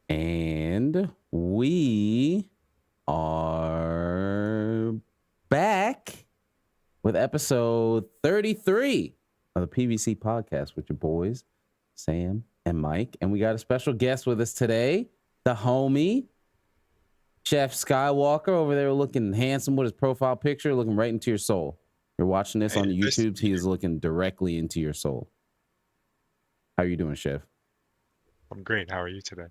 And we are back with episode 33 of the PVC Podcast with your boys, Sam and Mike. And we got a special guest with us today, the homie, Chefskywalker, over there looking handsome with his profile picture, looking right into your soul. You're watching this on YouTube. He is looking directly into your soul. How are you doing, Chef? I'm great. How are you today?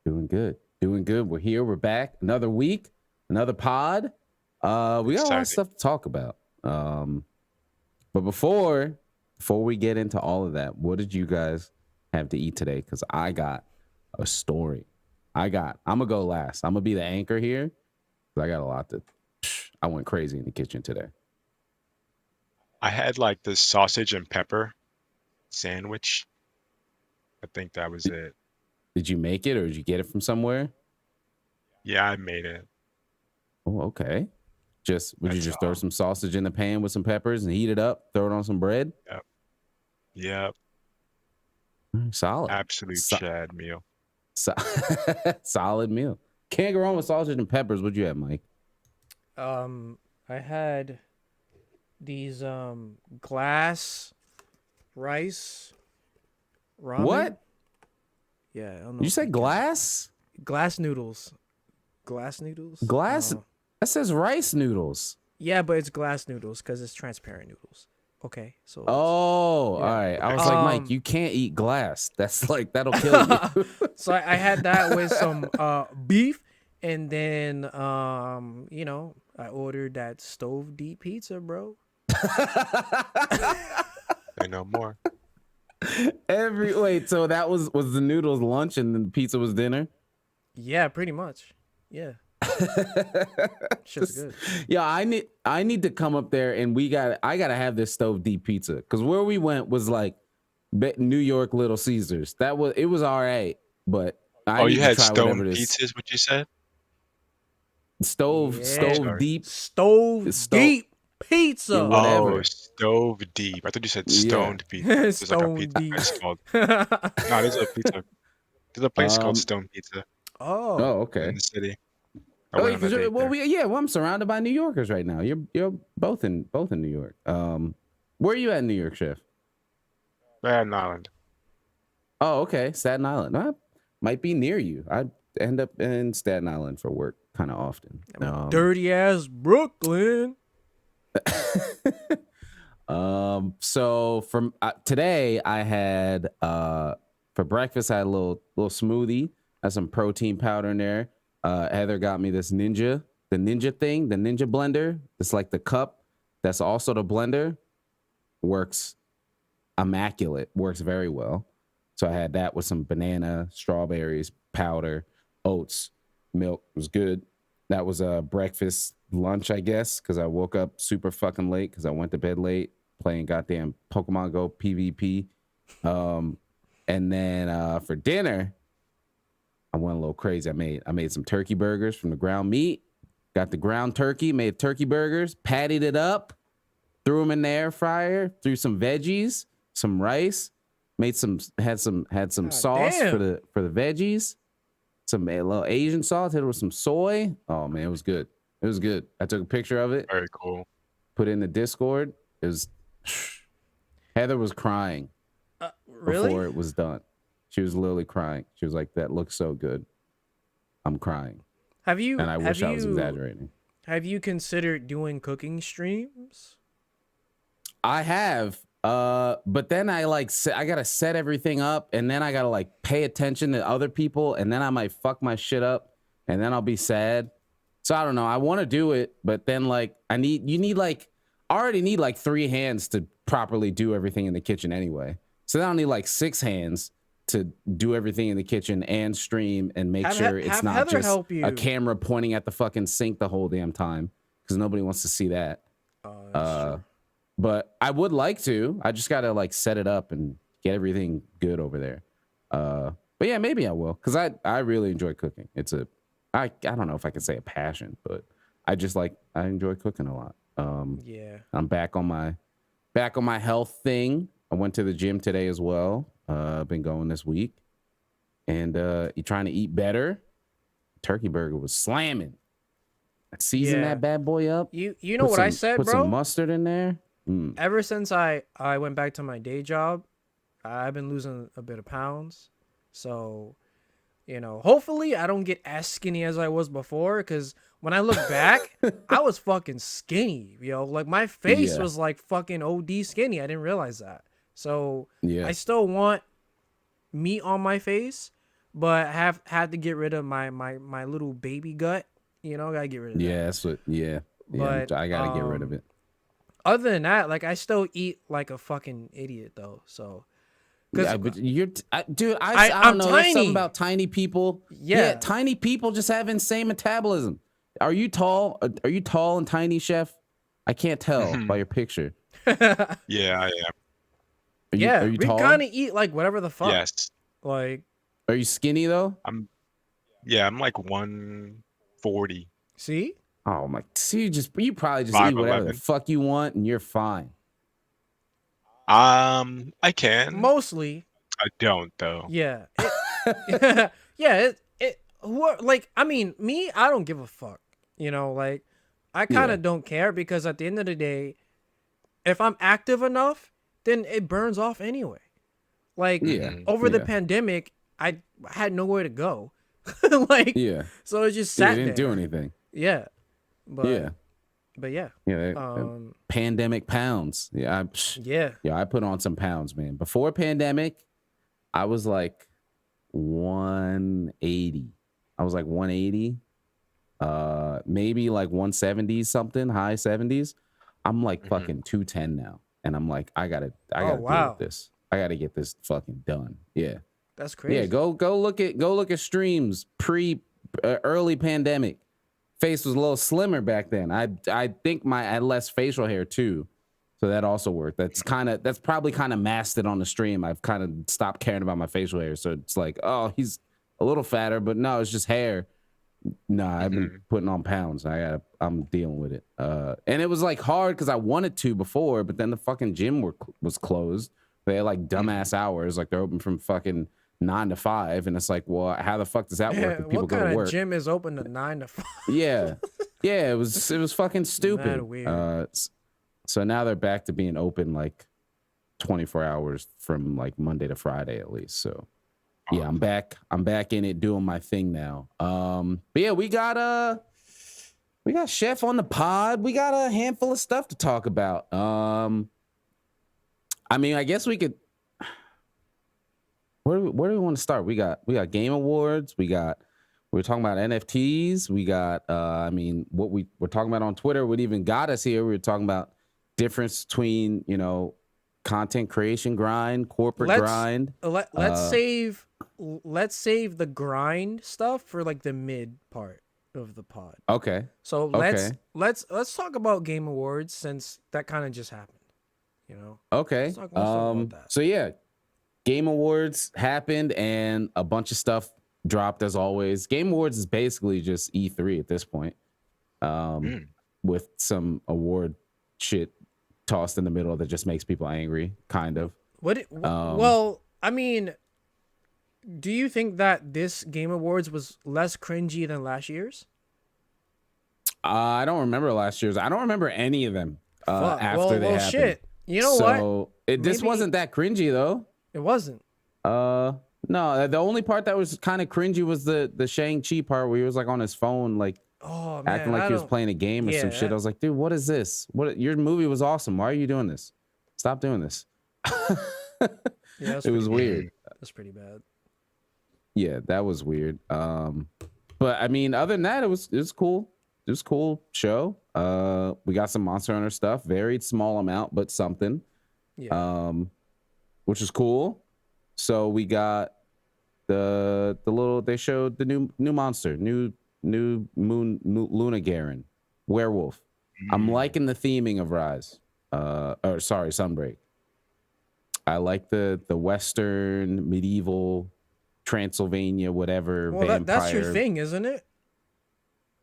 Doing good. Doing good. We're here. We're back. Another week. Another pod. We got a lot of stuff to talk about. But before we get into all of that, what did you guys have to eat today? Because I got a story. I'm gonna go last. I'm gonna be the anchor here. I got a lot to. I went crazy in the kitchen today. I had like the sausage and pepper sandwich. I think that was it. Did you make it or did you get it from somewhere? Yeah, I made it. Oh, okay. Would you just throw some sausage in the pan with some peppers and heat it up, throw it on some bread? Yep. Solid. Absolute Chad meal. Solid meal. Can't go wrong with sausage and peppers. What'd you have, Mike? I had these glass rice ramen. What? Yeah, I don't know. You said glass? Glass noodles. Glass noodles? Glass? That says rice noodles. Yeah, but it's glass noodles because it's transparent noodles. Okay, so. Oh, yeah. All right. I was like, Mike, you can't eat glass. That's like, that'll kill you. So I had that with some beef, and then I ordered that stove deep pizza, bro. I know more. So that was the noodles lunch and then the pizza was dinner? Yeah, pretty much. Yeah. Shit's good. Yeah, I need to come up there and I gotta have this stove deep pizza because where we went was like New York Little Caesars. It was all right, but you had stone pizzas? What you said? Stove deep pizza. Yeah, whatever. Oh, stove deep. I thought you said stoned pizza. Stone like a pizza deep. place called. No, there's a pizza. There's a place called Stone Pizza. Oh, okay. In the city. Well, I'm surrounded by New Yorkers right now. You're both in New York. Where are you at in New York, Chef? Staten Island. Oh, okay, Staten Island. Might be near you. I end up in Staten Island for work kind of often. Dirty ass Brooklyn. So from today, I had for breakfast I had a little smoothie. Had some protein powder in there. Heather got me this the Ninja blender. It's like the cup. That's also the blender. Works immaculate. Works very well. So I had that with some banana, strawberries, powder, oats, milk. It was good. That was a breakfast lunch, I guess, because I woke up super fucking late because I went to bed late playing goddamn Pokemon Go PvP. And then for dinner, I went a little crazy. I made some turkey burgers from the ground meat. Got the ground turkey, made turkey burgers, patted it up, threw them in the air fryer, threw some veggies, some rice, had some sauce for the veggies, a little Asian sauce, hit it with some soy. Oh man, it was good. It was good. I took a picture of it. Very cool. Put it in the Discord. It was Heather was crying before it was done. She was literally crying. She was like, "That looks so good." I'm crying. And I wish I was exaggerating. Have you considered doing cooking streams? I have, but then I gotta set everything up, and then I gotta pay attention to other people, and then I might fuck my shit up, and then I'll be sad. So I don't know. I want to do it, but then I already need 3 hands to properly do everything in the kitchen anyway. So then I'll need 6 hands to do everything in the kitchen and stream and make sure it's not just a camera pointing at the fucking sink the whole damn time because nobody wants to see that. That's true. But I would like to. I just gotta set it up and get everything good over there. But yeah, maybe I will because I really enjoy cooking. It's I don't know if I can say a passion, but I enjoy cooking a lot. Yeah, I'm back on my health thing. I went to the gym today as well. I've been going this week. and you're trying to eat better, turkey burger was slamming. Season Yeah. that bad boy up. You know what I said, put bro? some mustard in there. Ever since I went back to my day job, I've been losing a bit of pounds. So, hopefully I don't get as skinny as I was before, because when I look back, I was fucking skinny, Like, my face was like fucking OD skinny. I didn't realize that. So, I still want meat on my face, but had to get rid of my little baby gut. Gotta get rid of that. Yeah, that's what. Yeah, But, I gotta get rid of it. Other than that, like, I still eat like a fucking idiot though. So, Yeah, but you're, dude. I I'm don't know. There's tiny. something about tiny people. Yeah. Tiny people just have insane metabolism. Are you tall? Are you tall and tiny, Chef? I can't tell by your picture. Yeah, I am. Are you we tall? kind of eat like whatever the fuck. Yes. Like, Are you skinny though? I'm like 140. see? Oh my! See, you probably just eat whatever the 5'11". fuck you want, and you're fine. I can. Mostly. I don't though. Yeah. Yeah. Like, I mean, me, I don't give a fuck. Like, I kind of don't care, because at the end of the day, if I'm active enough, then it burns off anyway. Like, over the pandemic, I had nowhere to go. Like, so it just sat you didn't there. do anything. Yeah. But yeah. Pandemic pounds. Yeah, I put on some pounds, man. Before pandemic, I was like 180. I was like 180, maybe like 170 something, high 70s. I'm like fucking 210 now, and I'm like, I gotta deal with this. I gotta get this fucking done. Yeah, that's crazy. Yeah, go look at streams early pandemic. Face was a little slimmer back then. I think I had less facial hair too, so that also worked. That's probably kind of masked it on the stream. I've kind of stopped caring about my facial hair, so it's like, oh, he's a little fatter, but no, it's just hair. Nah, I've been putting on pounds. I'm dealing with it. And it was like hard because I wanted to before, but then the fucking gym was closed. They had like dumbass hours, like they're open from fucking 9 to 5, and it's like, well, how the fuck does that work if people go to work? What kind of gym is open to 9 to 5? Yeah, it was fucking stupid. Mad weird. So now they're back to being open like 24 hours from like Monday to Friday at least. So yeah, I'm back in it doing my thing now. But yeah, we got Chef on the pod. We got a handful of stuff to talk about. I mean, I guess we could. Where do we want to start? We got Game Awards. We're talking about NFTs. We got I mean, what we're talking about on Twitter, what even got us here. We were talking about difference between, content creation grind, corporate grind. Let's save the grind stuff for like the mid part of the pod. Okay. So let's talk about Game Awards, since that kind of just happened. Okay. Let's talk about that. So yeah, Game Awards happened and a bunch of stuff dropped as always. Game Awards is basically just E3 at this point, with some award shit tossed in the middle that just makes people angry, kind of. Well, I mean, do you think that this Game Awards was less cringy than last year's? I don't remember last year's. I don't remember any of them after they happened. Shit. You know what? So this wasn't that cringy though. It wasn't. No, the only part that was kind of cringy was the Shang-Chi part where he was like on his phone, like acting like he was playing a game or some shit. I was like, dude, what is this? Your movie was awesome. Why are you doing this? Stop doing this. It was weird. That's pretty bad. Yeah, that was weird. But I mean, other than that, it was cool. It was a cool show. We got some Monster Hunter stuff, very small amount, but something. Yeah. Which is cool. So we got the little. They showed the new monster, new Luna Garen, werewolf. I'm liking the theming of Rise. Sunbreak. I like the Western medieval Transylvania, whatever. Well, vampire. That's your thing, isn't it?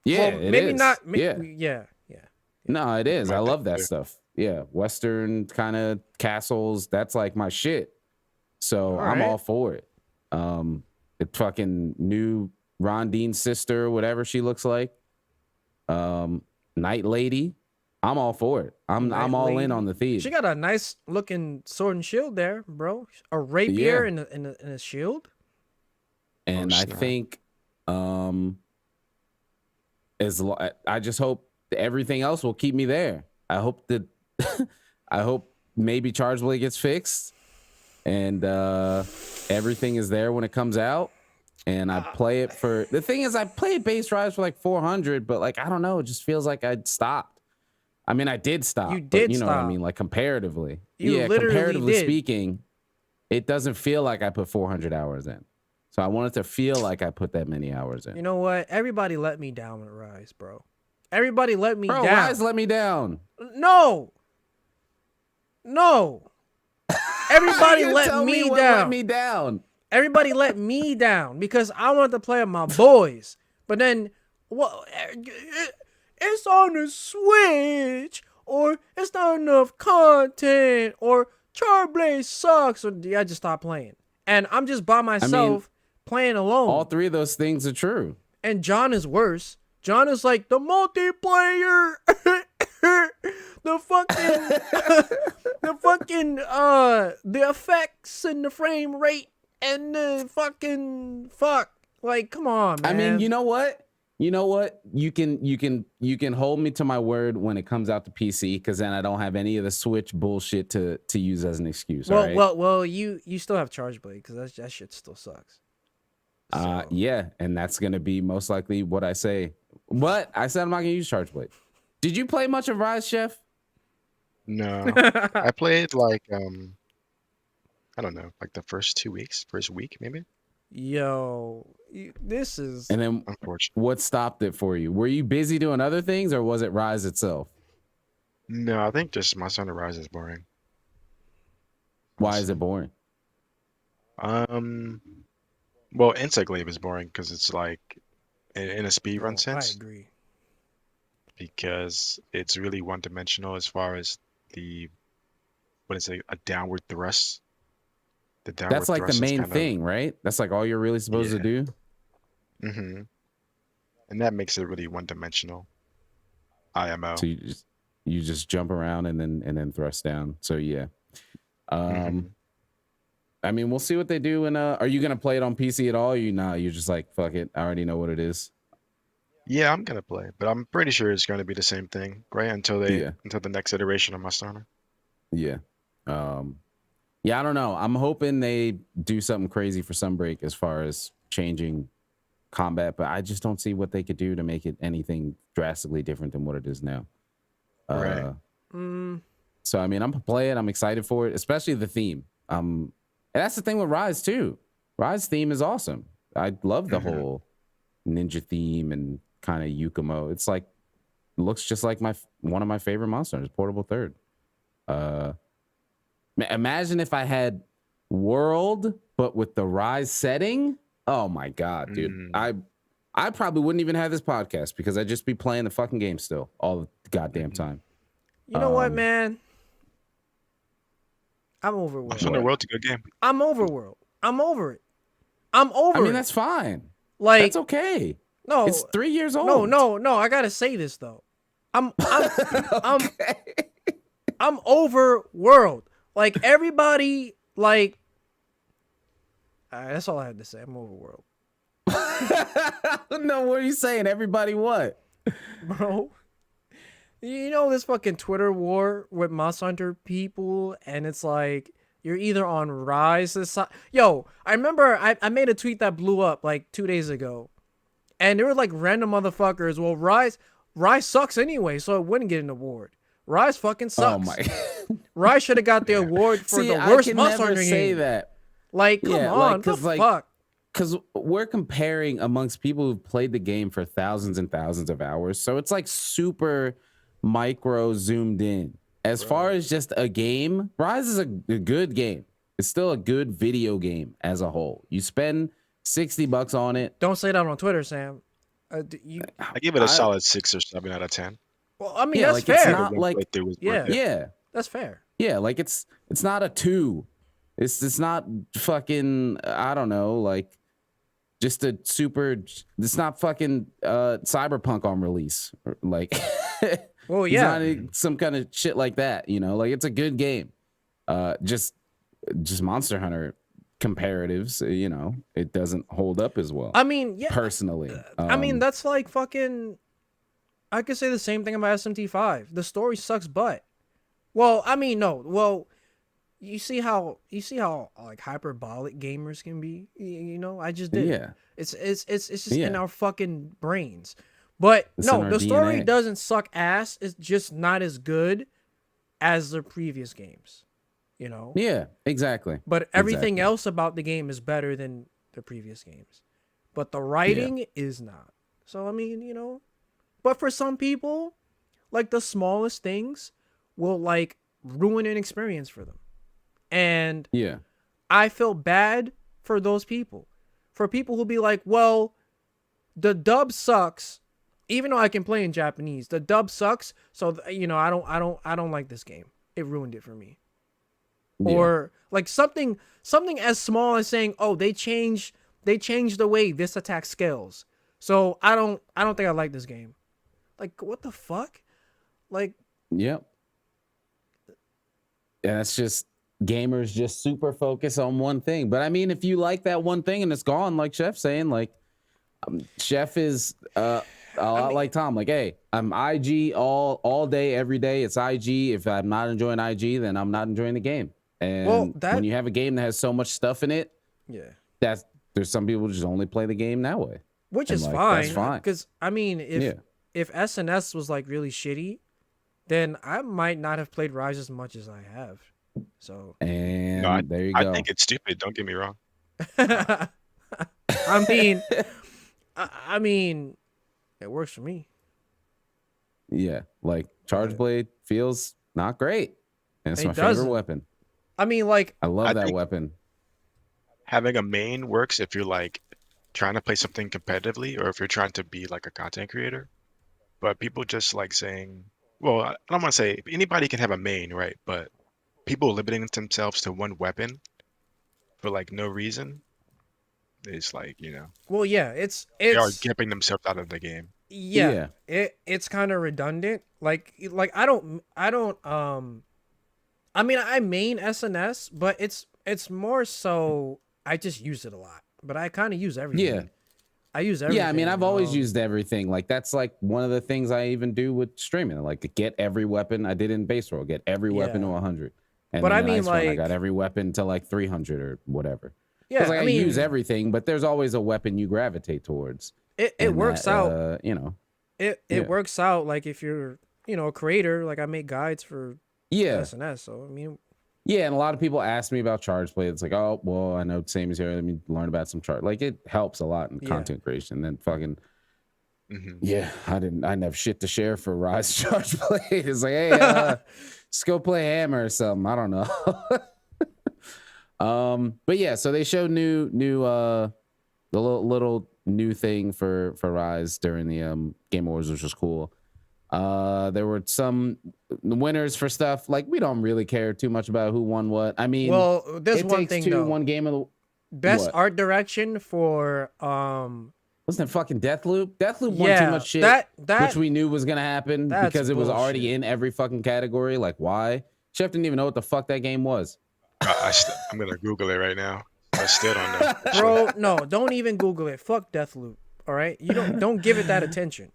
Yeah, well, it maybe is. not. Yeah. No, it is. I love that stuff. Yeah, Western kind of castles. That's like my shit. So I'm all for it. the fucking new Rondine's sister, whatever she looks like. Night Lady. I'm all for it. I'm all in on the theme. She got a nice looking sword and shield there, bro. A rapier and a shield. And I think I just hope everything else will keep me there. I hope that I hope maybe Charge Blade gets fixed and everything is there when it comes out. And I play it for the thing is I played base Rise for like 400, but like I don't know, it just feels like I'd stopped. I mean, I did stop. You did but you know stop. what I mean? Like comparatively. You literally comparatively did. speaking, it doesn't feel like I put 400 hours in. So I want it to feel like I put that many hours in. You know what? Everybody let me down with Rise, bro. Everybody let me down. Rise let me down. No. Everybody let me down. Everybody let me down because I wanted to play with my boys. But then, what? It's on the Switch, or it's not enough content, or Charblaze sucks, or I just stopped playing. And I'm just by myself playing alone. All three of those things are true. And John is worse. John is like the multiplayer, the effects and the frame rate and the fuck. Like, come on, man. I mean, you know what? You can hold me to my word when it comes out to PC, because then I don't have any of the Switch bullshit to use as an excuse. Well, you still have Charge Blade because that shit still sucks. So. Yeah, and that's gonna be most likely what I say. What I said, I'm not gonna use Charge Blade. Did you play much of Rise, Chef? No, I played like I don't know, like the first week maybe. Yo, this is. And then what stopped it for you? Were you busy doing other things, or was it Rise itself? No, I think just Monster Hunter Rise is boring. Why is it boring? Well, Insect Glaive is boring because it's like in a speedrun sense. I agree. Because it's really one-dimensional as far as a downward thrust. That's like the main thing, right? That's like all you're really supposed to do. Mm-hmm. And that makes it really one-dimensional. IMO. So you just jump around and then thrust down. So yeah. I mean, we'll see what they do. And are you gonna play it on PC at all? Or you're just like, fuck it, I already know what it is. Yeah, I'm gonna play, but I'm pretty sure it's gonna be the same thing, right? Until the next iteration of Monster Hunter. Yeah. Yeah, I don't know. I'm hoping they do something crazy for Sunbreak as far as changing combat, but I just don't see what they could do to make it anything drastically different than what it is now. Right. So I mean, I'm gonna play it. I'm excited for it, especially the theme. And that's the thing with Rise too. Rise theme is awesome. I love the whole ninja theme and kind of Yukumo. It's like looks just like one of my favorite monsters, Portable Third. Imagine if I had World, but with the Rise setting. Oh my god, dude! I probably wouldn't even have this podcast because I'd just be playing the fucking game still all the goddamn time. You know what, man? I'm over World. World's a good game. I'm over World. I'm over it. I'm over it. I mean, that's fine. Like, that's okay. No, it's 3 years old. No. I gotta say this though. I'm over World. Like everybody, like. That's all I had to say. I'm over World. No, what are you saying? Everybody, what, bro? You know this fucking Twitter war with Monster Hunter people, and it's like you're either on Rise this side. Yo, I remember I made a tweet that blew up like 2 days ago, and there were like random motherfuckers. Well, Rise sucks anyway, so it wouldn't get an award. Rise fucking sucks. Oh my! Rise should have got the award for the worst Monster Hunter game. Say that. Like, come on, what the fuck? Because we're comparing amongst people who've played the game for thousands and thousands of hours, so it's like super micro zoomed in. As far as just a game, Rise is a good game. It's still a good video game as a whole. You spend $60 on it. Don't say that on Twitter, Sam. I give it a solid 6 or 7 out of 10. Well, I mean, that's fair. It's not like that's fair. Yeah, like it's not a 2. It's not fucking, I don't know, like just a super. It's not fucking Cyberpunk on release. Like, Well, it's yeah. not some kind of shit like that. You know, like it's a good game. Just Monster Hunter comparatives. You know, it doesn't hold up as well. I mean, yeah. Personally, I mean, that's like fucking. I could say the same thing about SMT5. The story sucks butt. Well, I mean, no. Well, you see how like hyperbolic gamers can be. You know, I just did. Yeah. It's just in our fucking brains. But It's in no, our the story DNA. doesn't suck ass. It's just not as good as the previous games. You know. Yeah, exactly. But everything Exactly. else about the game is better than the previous games. But the writing is not. So I mean, you know. But for some people, like the smallest things will like ruin an experience for them. And Yeah. I feel bad for those people. For people who be like, well, the dub sucks. Even though I can play in Japanese, the dub sucks. So you know, I don't like this game. It ruined it for me. Yeah. Or like something as small as saying, oh, they changed the way this attack scales. So I don't think I like this game. Like, what the fuck? Like, Yep. And it's just gamers just super focus on one thing. But I mean, if you like that one thing and it's gone, like Chef's saying, like Chef is a lot like Tom. Like, hey, I'm IG all day, every day. It's IG. If I'm not enjoying IG, then I'm not enjoying the game. And when you have a game that has so much stuff in it, yeah, there's some people who just only play the game that way. which And, is like, fine. that's fine. Because I mean, if SNS was like really shitty, then I might not have played Rise as much as I have. So And there you go. I think it's stupid. Don't get me wrong. I mean, it works for me. Yeah, like Charge Blade feels not great. And it's It my doesn't. favorite weapon. I mean, like, I love I that think- weapon. Having a main works if you're like trying to play something competitively or if you're trying to be like a content creator. But people just like saying, well, I don't want to say anybody can have a main, right? But people limiting themselves to one weapon for like no reason is like, you know, well, yeah, it's they are gimping themselves out of the game. yeah. It's kind of redundant. Like I don't I mean, I main SNS, but it's more so I just use it a lot. But I kind of use everything. Yeah. I use everything. Yeah, I mean, I've always um, used everything. Like that's like one of the things I even do with streaming. Like get every weapon. I did in base roll. Get every weapon to Yeah. 100. And But then I in mean, Ice Run, I like- got every weapon to like 300 or whatever. Yeah, Like, I I mean, use everything, but there's always a weapon you gravitate towards. it And works that, out. you know. It yeah. works out. Like if you're a creator, like I make guides for Yeah. SNS. So I mean, Yeah, and a lot of people ask me about Charge Blade. It's like, oh, well, I know same as here. Let me learn about some charge. Like it helps a lot in Yeah. content creation. Then fucking Hmm. yeah, I didn't have shit to share for Rise Charge Blade. It's like, hey, let's go play Hammer or something. I don't know. But yeah, so they showed new the little new thing for Rise during the Game Awards, which was cool. There were some winners for stuff like we don't really care too much about who won what. I mean, well, there's it one takes thing two, though. one game of the Best what? art direction for wasn't it fucking Deathloop? Deathloop won yeah, too much shit, that which we knew was gonna happen that's because it was already bullshit. in every fucking category. Like, why? Chef didn't even know what the fuck that game was. I'm gonna Google it right now. I still don't know. Bro, no, don't even Google it. Fuck Deathloop. All right, you don't give it that attention.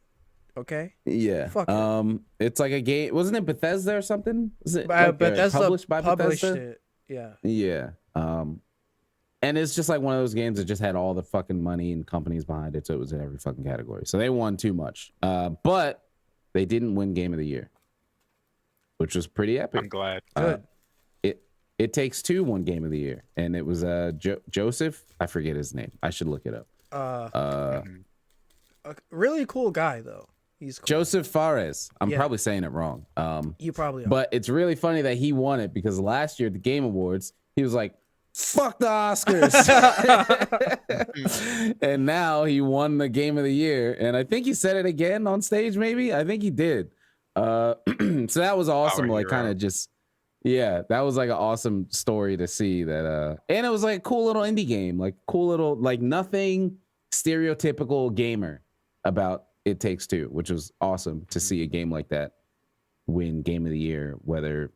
Okay. Yeah. Fuck it. It's like a game. Wasn't it Bethesda or something? Was it Bethesda published by published Bethesda? it. Yeah. Yeah. And it's just like one of those games that just had all the fucking money and companies behind it, so it was in every fucking category. So they won too much. But they didn't win Game of the Year, which was pretty epic. I'm glad. Good. It Takes Two won Game of the Year, and it was Joseph. I forget his name. I should look it up. Mhm. A really cool guy though. He's cool. Joseph Fares. I'm Yeah. probably saying it wrong. You probably are. But it's really funny that he won it because last year at the Game Awards, he was like, fuck the Oscars. And now he won the Game of the Year. And I think he said it again on stage, maybe. I think he did. So that was awesome. Like, hero. kind of just, yeah, that was like an awesome story to see that. And it was like a cool little indie game, like cool little, like nothing stereotypical gamer about It Takes Two, which was awesome to see a game like that win Game of the Year, whether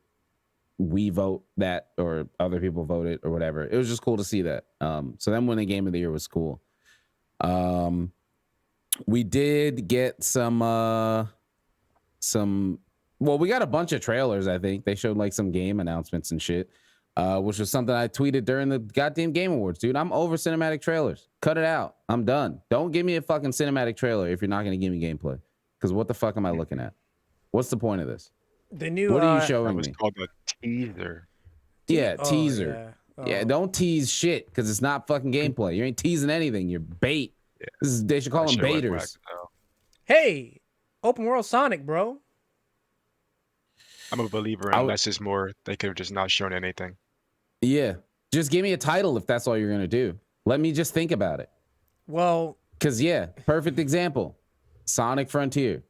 we vote that or other people vote it or whatever. It was just cool to see that. So them winning Game of the Year was cool. We did get some well, we got a bunch of trailers. I think they showed like some game announcements and shit, which was something I tweeted during the goddamn Game Awards. Dude, I'm over cinematic trailers. Cut it out. I'm done. Don't give me a fucking cinematic trailer if you're not going to give me gameplay. Because what the fuck am I looking at? What's the point of this? The new. What are you showing That was me? called a teaser. Yeah, Oh, teaser. yeah. Yeah, Oh. don't tease shit because it's not fucking gameplay. You ain't teasing anything. You're bait. Yeah. They should call That them shit went baiters. whack, though. Hey, open world Sonic, bro. I'm a believer in less is more. They could have just not shown anything. Yeah, just give me a title if that's all you're gonna do. Let me just think about it. Well, Cause yeah, perfect example. Sonic Frontier.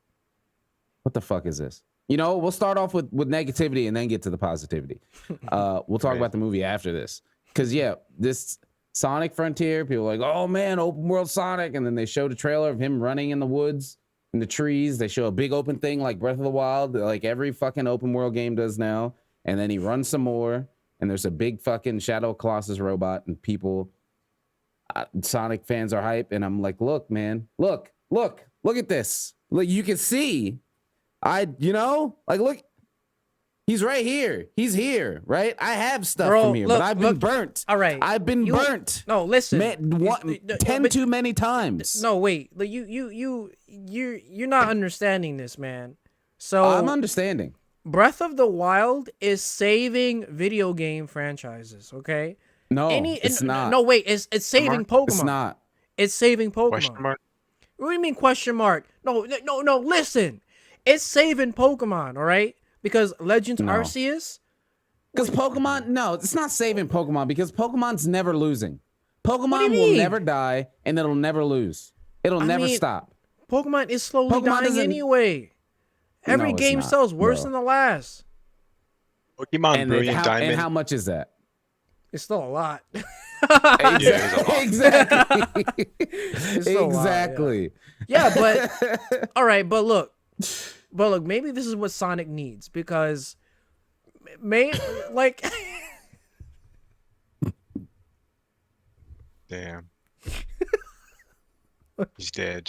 What the fuck is this? You know, we'll start off with negativity and then get to the positivity. We'll talk Right. about the movie after this. Cause yeah, this Sonic Frontier, people are like, oh man, open world Sonic, and then they showed a trailer of him running in the woods, in the trees. They show a big open thing like Breath of the Wild, like every fucking open world game does now. And then he runs some more, and there's a big fucking Shadow Colossus robot, and people, Sonic fans are hype, and I'm like, look, man, look at this. Look, you can see, look, he's right here. He's here, right? I have stuff Bro, from here, look, but I've been burnt. all right. I've been burnt. No, listen. Too many times. No, wait. Like, you're not understanding this, man. So I'm understanding. Breath of the Wild is saving video game franchises. Okay. No, it's not. No, wait. It's saving Pokemon. It's not. It's saving Pokemon. Question mark? What do you mean question mark? No. Listen, it's saving Pokemon. All right, because Legends No. Arceus. Because Pokemon, no, it's not saving Pokemon because Pokemon's never losing. Pokemon you will mean? never die and it'll never lose. It'll never mean, stop. Pokemon is slowly Pokemon dying doesn't- anyway. Every No, it's game not, sells worse bro. than the last. Pokemon And Brilliant Diamond. how much is that? It's still a lot. Exactly. It's still a lot, Exactly. Yeah, but all right, but look, maybe this is what Sonic needs because, like, Damn. He's dead.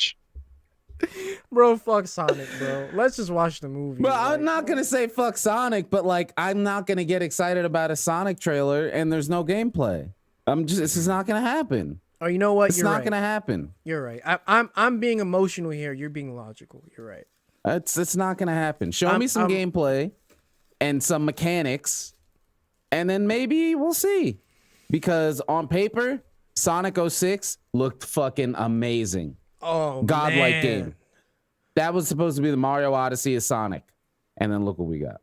bro, fuck Sonic, bro. Let's just watch the movie. But like, I'm not gonna say fuck Sonic, but like I'm not gonna get excited about a Sonic trailer and there's no gameplay. This is not gonna happen. Oh, you know what? It's You're not right. gonna happen. You're right. I'm being emotional here. You're being logical. You're right. It's not gonna happen. Show me some gameplay and some mechanics, and then maybe we'll see. Because on paper, Sonic 06 looked fucking amazing. Oh, Godlike man. game. That was supposed to be the Mario Odyssey of Sonic, and then look what we got.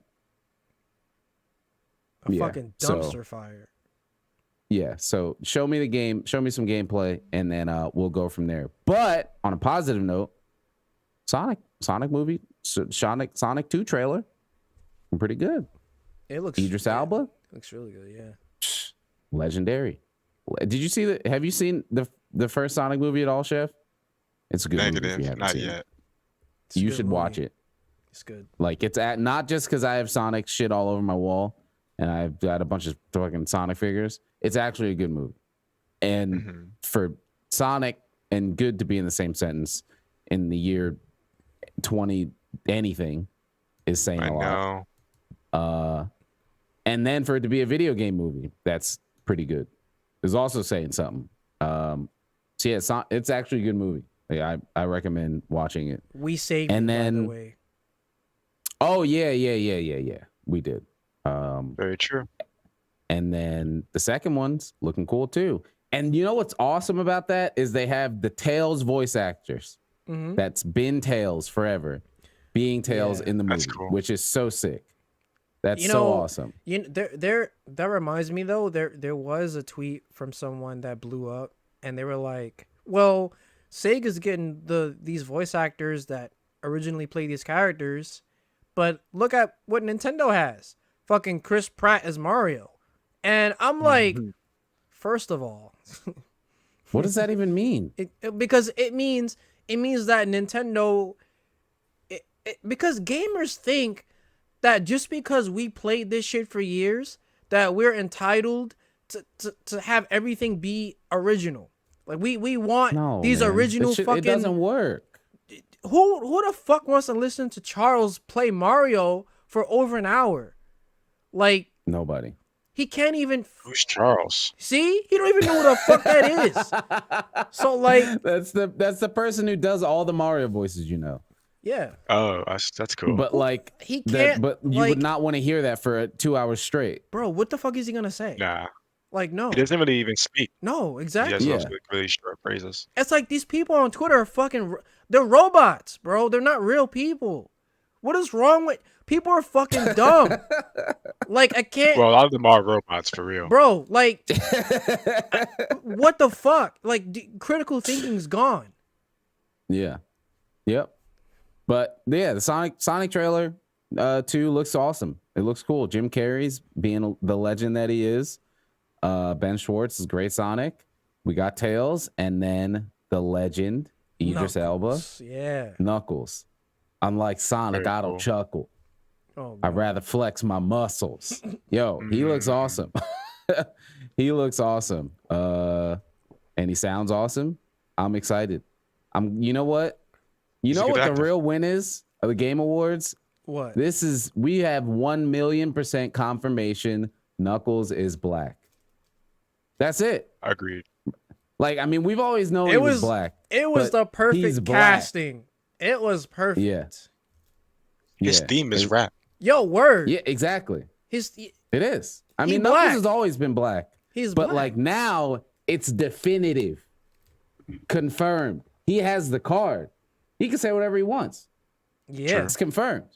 A Yeah, fucking so- dumpster fire. Yeah, so show me the game, show me some gameplay, and then we'll go from there. But on a positive note, Sonic movie, Sonic 2 trailer, pretty good. It looks. Idris Elba, Looks really good. Yeah. legendary. Did you see the? Have you seen the first Sonic movie at all, Chef? It's a good movie. If you Negative. haven't Not seen yet. It. It's a You good should movie. watch it. It's good. Like it's at not just because I have Sonic shit all over my wall and I've got a bunch of fucking Sonic figures. It's actually a good movie. And Mhm. for Sonic and good to be in the same sentence in the year 20 anything is saying I a lot. know. And then for it to be a video game movie, that's pretty good. Is also saying something. So yeah, it's actually a good movie. Yeah, I recommend watching it. We saved And it, by then- the way. Oh yeah. We did. Very true. And then the second one's looking cool too. And you know what's awesome about that is they have the Tails voice actors. Mm-hmm. That's been Tails forever, being Tails Yeah. in the movie, That's cool. which is so sick. That's You so know, awesome. You know, that reminds me though. There was a tweet from someone that blew up, and they were like, "Well, Sega's getting these voice actors that originally played these characters, but look at what Nintendo has. Fucking Chris Pratt as Mario." And I'm like, first of all, What does that even mean? Because it means that Nintendo, because gamers think that just because we played this shit for years, that we're entitled to have everything be original. Like we want these original fucking. It doesn't work. Who the fuck wants to listen to Charles play Mario for over an hour? Like nobody. He can't even. Who's Charles? See, he don't even know who the fuck that is. So like, that's the person who does all the Mario voices, you know. Yeah. Oh, that's cool. But like he can't. But you would not want to hear that for 2 hours straight, bro. What the fuck is he gonna say? Nah. Like no. He doesn't really even speak. No, exactly. He has those really short phrases. It's like these people on Twitter are fucking. They're robots, bro. They're not real people. What is wrong with people? Are fucking dumb. Like I can't. Well, a lot of them are robots for real, bro. Like, what the fuck? Like, critical thinking's gone. Yeah. Yep. But yeah, the Sonic trailer 2 looks awesome. It looks cool. Jim Carrey's being the legend that he is. Ben Schwartz is great Sonic. We got Tails, and then the legend Idris Elba. Yeah. Knuckles. Unlike Sonic, Very I don't cool. chuckle. Oh, I'd rather flex my muscles. Yo, he looks awesome. He looks awesome. And he sounds awesome. I'm excited. You know what? You know what the real win is of the Game Awards? What? We have 1,000,000% confirmation Knuckles is black. That's it. Agreed. Like, I mean, we've always known he was black. It was the perfect casting. It was perfect. Yeah. His theme is rap. Yo, word. Yeah, exactly. It is. I mean, Knuckles has always been black. But black. like now, it's definitive. Confirmed. He has the card. He can say whatever he wants. Yeah. It's confirmed.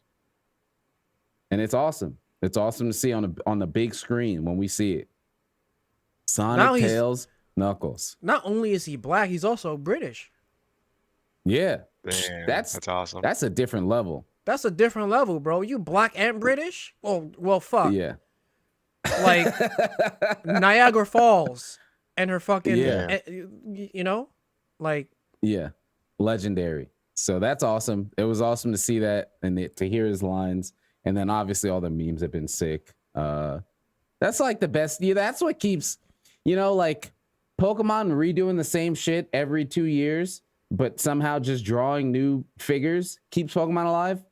And it's awesome. It's awesome to see on the big screen when we see it. Sonic, Tails, Knuckles. Not only is he black, he's also British. Yeah. Damn, that's awesome. That's a different level. That's a different level, bro. You black and British? Well, fuck. Yeah. Like Niagara Falls and her fucking, you know, like. Yeah. Legendary. So that's awesome. It was awesome to see that and to hear his lines. And then obviously all the memes have been sick. That's like the best. Yeah, that's what keeps, you know, like Pokemon redoing the same shit every 2 years, but somehow just drawing new figures keeps Pokemon alive.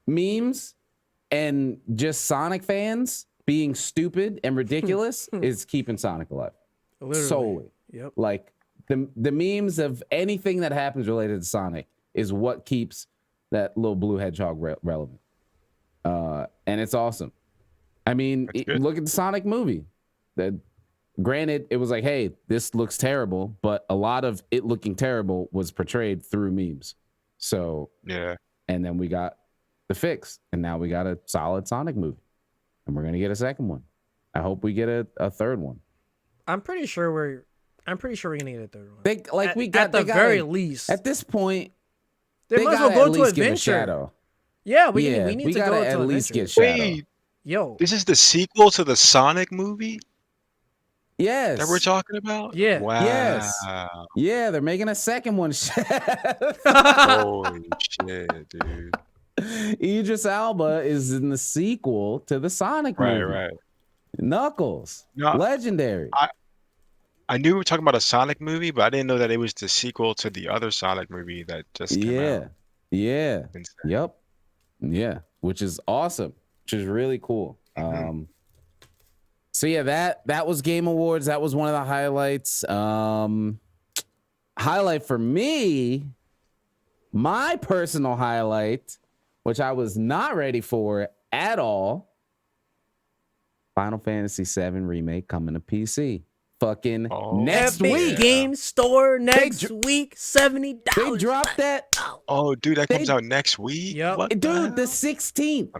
Memes and just Sonic fans being stupid and ridiculous is keeping Sonic alive. Literally. Solely. Yep. Like the memes of anything that happens related to Sonic is what keeps that little blue hedgehog relevant. And it's awesome. I mean, look at the Sonic movie. Granted, it was like, hey, this looks terrible, but a lot of it looking terrible was portrayed through memes. So yeah. And then we got the fix, and now we got a solid Sonic movie, and we're gonna get a second one. I hope we get a third one. I'm pretty sure we're gonna get a third one. At the very least. At this point, they might as well go to adventure. Yeah, we need to go to at least adventure. get Shadow. Wait, yo, this is the sequel to the Sonic movie? Yes. That we're talking about? Yeah. Wow. Yes. Yeah, they're making a second one. Holy shit, dude. Idris Elba is in the sequel to the Sonic movie. Right. Knuckles. No, legendary. I knew we were talking about a Sonic movie, but I didn't know that it was the sequel to the other Sonic movie that just came out. Yeah. Insane. Yep. Yeah. Which is awesome. Which is really cool. So yeah, that was Game Awards. That was one of the highlights. Highlight for me, my personal highlight, which I was not ready for at all. Final Fantasy VII Remake coming to PC. Fucking next week. Game Store next week, $70. They dropped that. Oh, dude, that comes out next week? Yep. Dude, the 16th.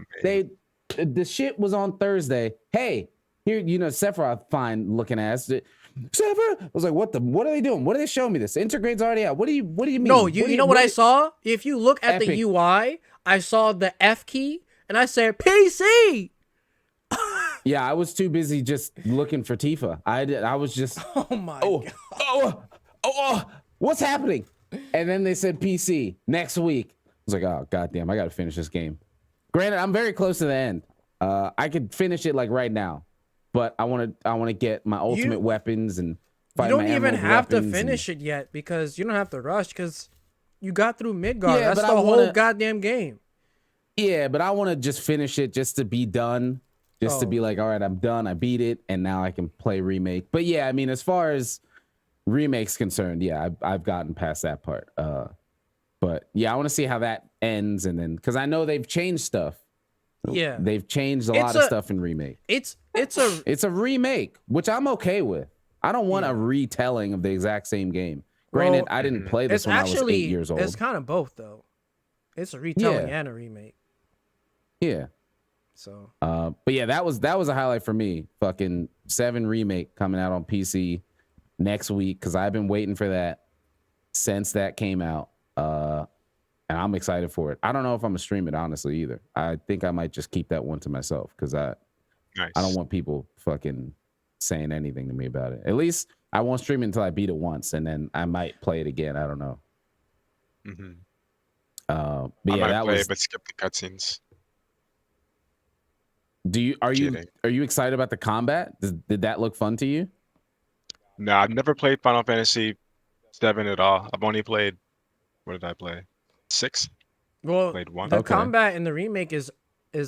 The shit was on Thursday. Hey, here, you know, Sephiroth fine looking ass. Sephiroth, I was like, what are they doing? What are they showing me? This Intergrade's already out. What do you mean? No, you know what I saw? If you look at the UI, I saw the F key and I said PC. Yeah, I was too busy just looking for Tifa. I was just God. what's happening? And then they said PC next week. I was like, oh goddamn, I gotta finish this game. Granted, I'm very close to the end. I could finish it like right now, but I want to get my ultimate weapons and fight you my don't even emerald have to weapons finish it yet because you don't have to rush because you got through Midgard. Yeah, That's but the I whole wanna- goddamn game. Yeah, but I want to just finish it just to be done, just to Oh. be like, all right, I'm done. I beat it, and now I can play remake. But yeah, I mean, as far as remake's concerned, yeah, I've gotten past that part. But yeah, I want to see how that ends, and then because I know they've changed stuff. Yeah. They've changed a lot of stuff in remake. It's a remake, which I'm okay with. I don't want a retelling of the exact same game. Granted, I didn't play this it's when actually I was 8 years old. it's kind of both though. It's a retelling Yeah. and a remake. Yeah. So But yeah, that was a highlight for me. Fucking 7 remake coming out on PC next week because I've been waiting for that since that came out. And I'm excited for it. I don't know if I'm gonna stream it honestly either. I think I might just keep that one to myself because I don't want people fucking saying anything to me about it. At least I won't stream it until I beat it once, and then I might play it again. I don't know. Mm-hmm. But I yeah, might that play, was. but skip the cutscenes. Are Kidding. you excited about the combat? Did that look fun to you? No, I've never played Final Fantasy 7 at all. I've only played. What did I play? 6. well, Played 1. the Okay. combat in the remake is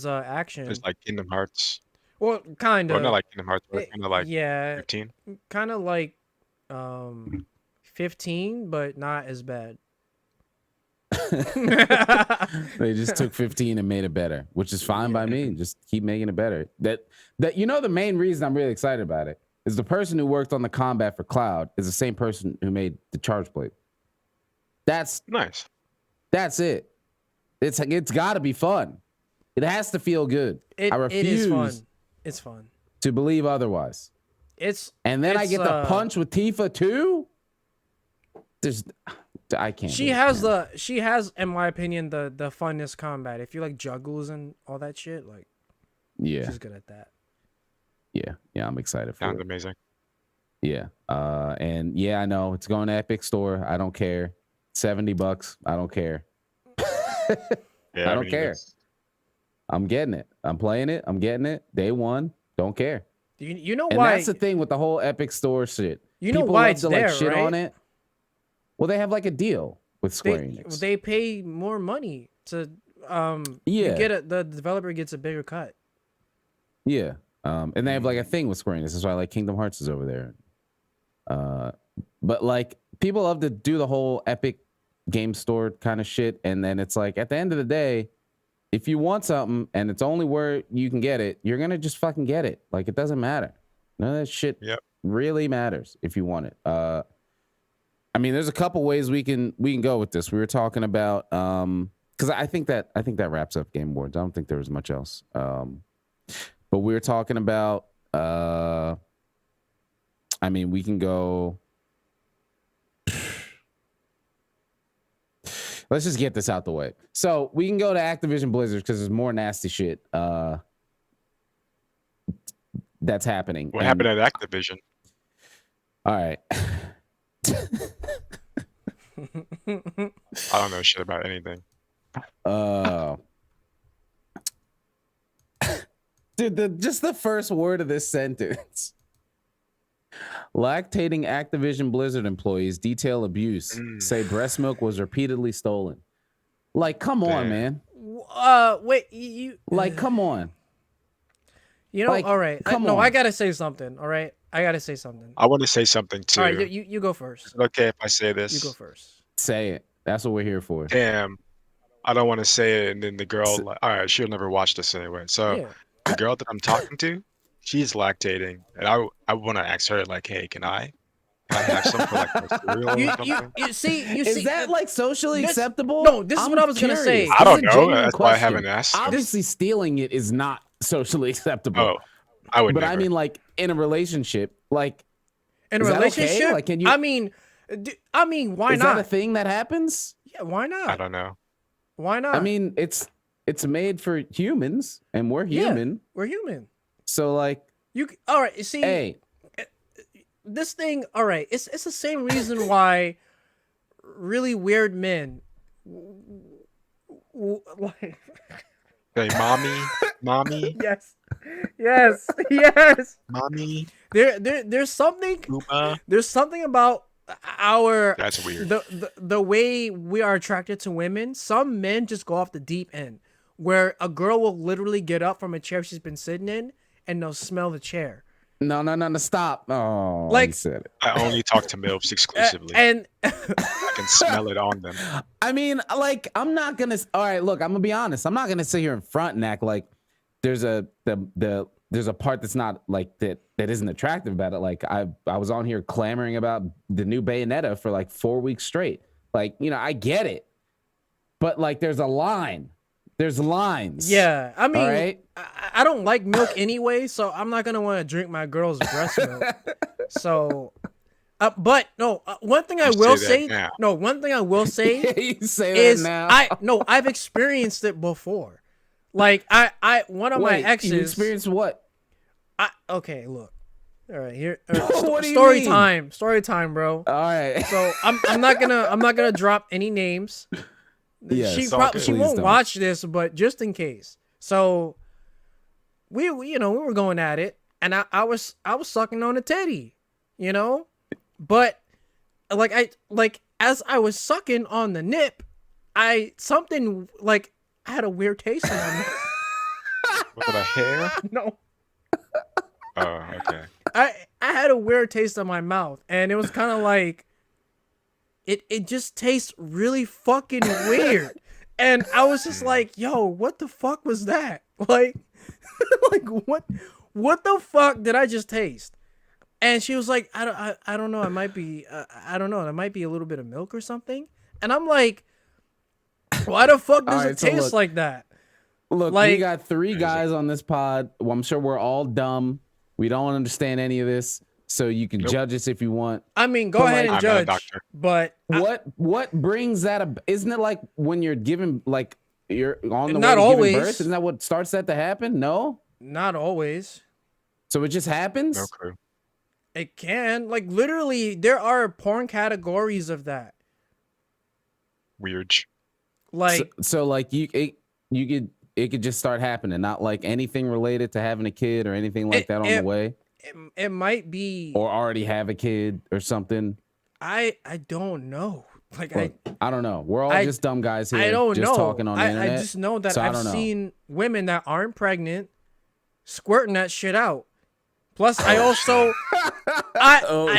action. It's like Kingdom Hearts. Well, kind Well, of. not like Kingdom Hearts, but kind of like yeah, 15. kind of like 15, but not as bad. They just took 15 and made it better, which is fine by me. Just keep making it better. That the main reason I'm really excited about it is the person who worked on the combat for Cloud is the same person who made the Charge Blade. That's Nice. it. It's got to be fun. It has to feel good. I refuse it is fun. It's fun. to believe otherwise. And then I get the punch with Tifa too. I can't. She has, in my opinion, the funnest combat. If you like juggles and all that shit, like she's good at that. Yeah, I'm excited for Sounds it. amazing. Yeah. And yeah, I know it's going to Epic Store. I don't care. $70. I don't care. Yeah, I don't care. I'm getting it. I'm playing it. I'm getting it. Day one. Don't care. You know And why? that's the thing with the whole Epic Store shit. You know People why love it's to there, shit right? on it. Well, they have like a deal with Square Enix. They pay more money to the developer gets a bigger cut. Yeah. And they have like a thing with Square Enix. That's why like Kingdom Hearts is over there. But like people love to do the whole Epic Game Store kind of shit. And then it's like at the end of the day, if you want something and it's only where you can get it, you're gonna just fucking get it. Like it doesn't matter. None of that shit really matters if you want it. I mean, there's a couple ways we can go with this. We were talking about because I think that wraps up Game Awards. I don't think there was much else. But we were talking about I mean, we can go. Let's just get this out the way. So we can go to Activision Blizzard because there's more nasty shit that's happening. What happened at Activision? All right. I don't know shit about anything. Dude, just the first word of this sentence. Lactating Activision Blizzard employees detail abuse. Say breast milk was repeatedly stolen. Like, come on, man. Wait, you like, come on. You know, like, all right. I gotta say something. All right, I gotta say something. I want to say something too. All right, you go first. Okay, if I say this, you go first. Say it. That's what we're here for. Damn, I don't want to say it, and then the girl, like, all right, she'll never watch this anyway. So the girl that I'm talking to, she's lactating, and I want to ask her like, hey, can I have some for like my cereal or something? You see, is that like socially acceptable? No, this is what I was gonna say. I don't know. That's why I haven't asked. Obviously, stealing it is not socially acceptable. Oh, I would. But never. I mean, like in a relationship, like in a relationship. Okay? Like, can you? I mean, why is not? That a thing that happens? Yeah, why not? I don't know. Why not? I mean, it's made for humans, and we're human. Yeah, we're human. So like, all right. See, hey, this thing. All right, it's the same reason why really weird men like Say, mommy, yes. mommy, There's something Uba. there's something about our That's weird. the way we are attracted to women. Some men just go off the deep end, where a girl will literally get up from a chair she's been sitting in and they'll smell the chair. No, stop. Oh, Like- he said it. I only talk to MILFs exclusively. And I can smell it on them. I mean, like, I'm not gonna. All right, look, I'm gonna be honest. I'm not gonna sit here in front and act like there's a there's a part that's not like that isn't attractive about it. Like I was on here clamoring about the new Bayonetta for like 4 weeks straight. Like, you know, I get it, but like, there's a line. There's lines. yeah, I mean, All right? I don't like milk anyway, so I'm not gonna want to drink my girl's breast milk. So, but no, one thing I You will say that say, now. no, one thing I will say You say is that now. I've experienced it before. Like one of my Wait, exes. you experienced what? Okay, look. All right, here. What do you story mean? Story time, bro. All right. So I'm not gonna drop any names. Yes, she it's all probably good. she Please won't don't. watch this, but just in case. So we were going at it, and I was sucking on a titty, you know, but like as I was sucking on the nip, I had a weird taste in my mouth. With the hair? No, Oh, okay. I had a weird taste in my mouth, and it was kind of like it just tastes really fucking weird. And I was just like, yo, what the fuck was that? Like what the fuck did I just taste? And she was like, I don't know, it might be I don't know, it might be a little bit of milk or something. And I'm like, why the fuck does All right, it so taste look. like that? Look, we Like- got 3 guys on this pod. Well, I'm sure we're all dumb. We don't understand any of this. So you can Nope. judge us if you want. I mean, go But, ahead like- and I'm not a judge, doctor. but What brings that up? Isn't it like when you're given, like, you're on the Not way to always. giving birth? Isn't that what starts that to happen? No? not always. So it just happens? No clue. It can, like, literally, there are porn categories of that. Weird. Like, So like it could just start happening, not like anything related to having a kid or anything like that on the way, it might be. or already have a kid or something. I don't know. Like, Look, I don't know. We're all I- just dumb guys here. I don't just know. talking on the I internet. just know that so I I've don't know. seen women that aren't pregnant squirting that shit out. Plus, I also, Oh,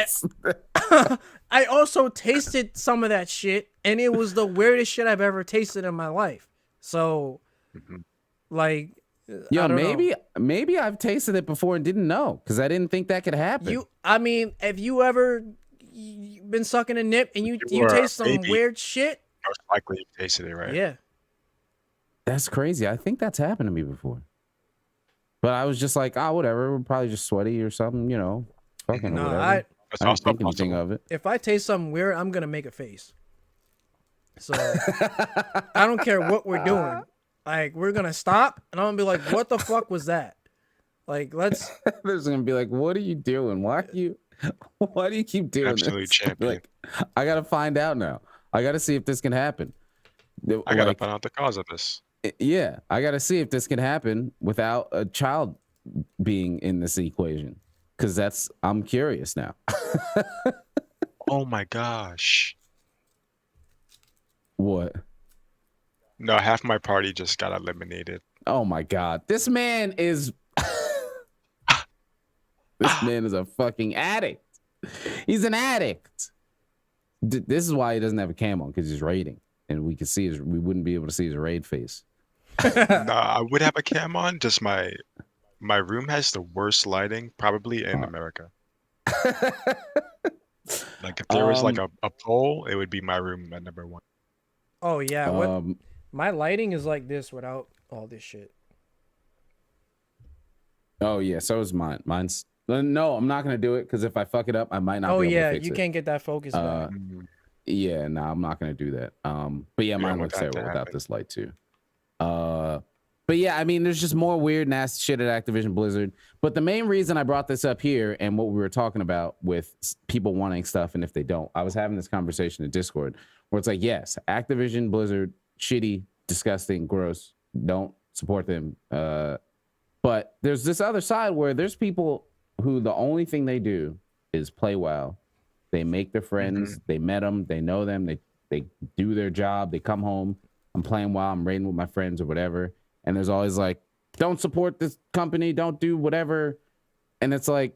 I also tasted some of that shit, and it was the weirdest shit I've ever tasted in my life. So, Mhm. yo, like, I don't know. maybe I've tasted it before and didn't know because I didn't think that could happen. I mean, have you ever been sucking a nip and you were a taste some baby. weird shit? Most likely you tasted it, right? Yeah. That's crazy. I think that's happened to me before. But I was just like, oh, whatever. We're probably just sweaty or something, you know. Fucking or No, whatever. I That's I didn't also think anything possible. of it. if I taste something weird, I'm gonna make a face. So I don't care what we're doing. Like, we're gonna stop, and I'm gonna be like, "What the fuck was that?" Like, let's. There's gonna be like, what are you doing? Why do you keep doing Absolute this? champion. Like, I gotta find out now. I gotta see if this can happen. I gotta Like, find out the cause of this. yeah, I gotta see if this can happen without a child being in this equation. Cause I'm curious now. Oh my gosh. What? No, half my party just got eliminated. Oh my god. This man is this man is a fucking addict. He's an addict. This is why he doesn't have a cam on, because he's raiding. And we wouldn't be able to see his raid face. No, I would have a cam on. Just my room has the worst lighting probably in America. Like if there was like a pole, it would be my room at number 1. Oh yeah, what? Um, My lighting is like this without all this shit. oh yeah, so is mine. Mine's no, I'm not gonna do it because if I fuck it up, I might not Oh be able yeah, to fix you it. can't get that focus back. Yeah, no, I'm not gonna do that. But yeah, You mine don't looks want that terrible to without happen. this light too. But yeah, I mean, there's just more weird, nasty shit at Activision Blizzard. But the main reason I brought this up here and what we were talking about with people wanting stuff and if they don't, I was having this conversation in Discord where it's like, yes, Activision Blizzard, shitty, disgusting, gross. Don't support them. But there's this other side where there's people who the only thing they do is play WoW. They make their friends. They met them. They know them. They do their job. They come home. I'm playing WoW. I'm raiding with my friends or whatever. And there's always like, don't support this company. Don't do whatever. And it's like,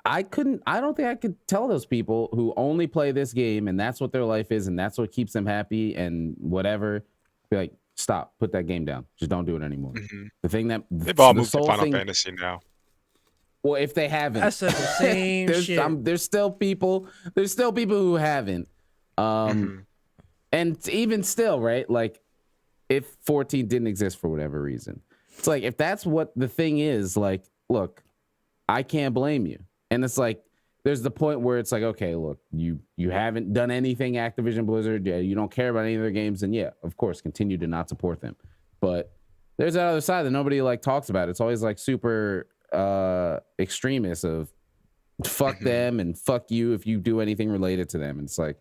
I don't think I could tell those people who only play this game and that's what their life is and that's what keeps them happy and whatever. Be like, stop, put that game down. Just don't do it anymore. The thing that they've all moved to Final Fantasy now. Well, if they haven't, I said the same shit. There's still people who haven't. And even still, right? Like, if 14 didn't exist for whatever reason, it's like, if that's what the thing is, like, look, I can't blame you. And it's like, there's the point where it's like, okay, look, you haven't done anything Activision Blizzard, you don't care about any of their games, and yeah, of course, continue to not support them. But there's that other side that nobody like talks about. It's always like super extremists of fuck them and fuck you if you do anything related to them. And it's like,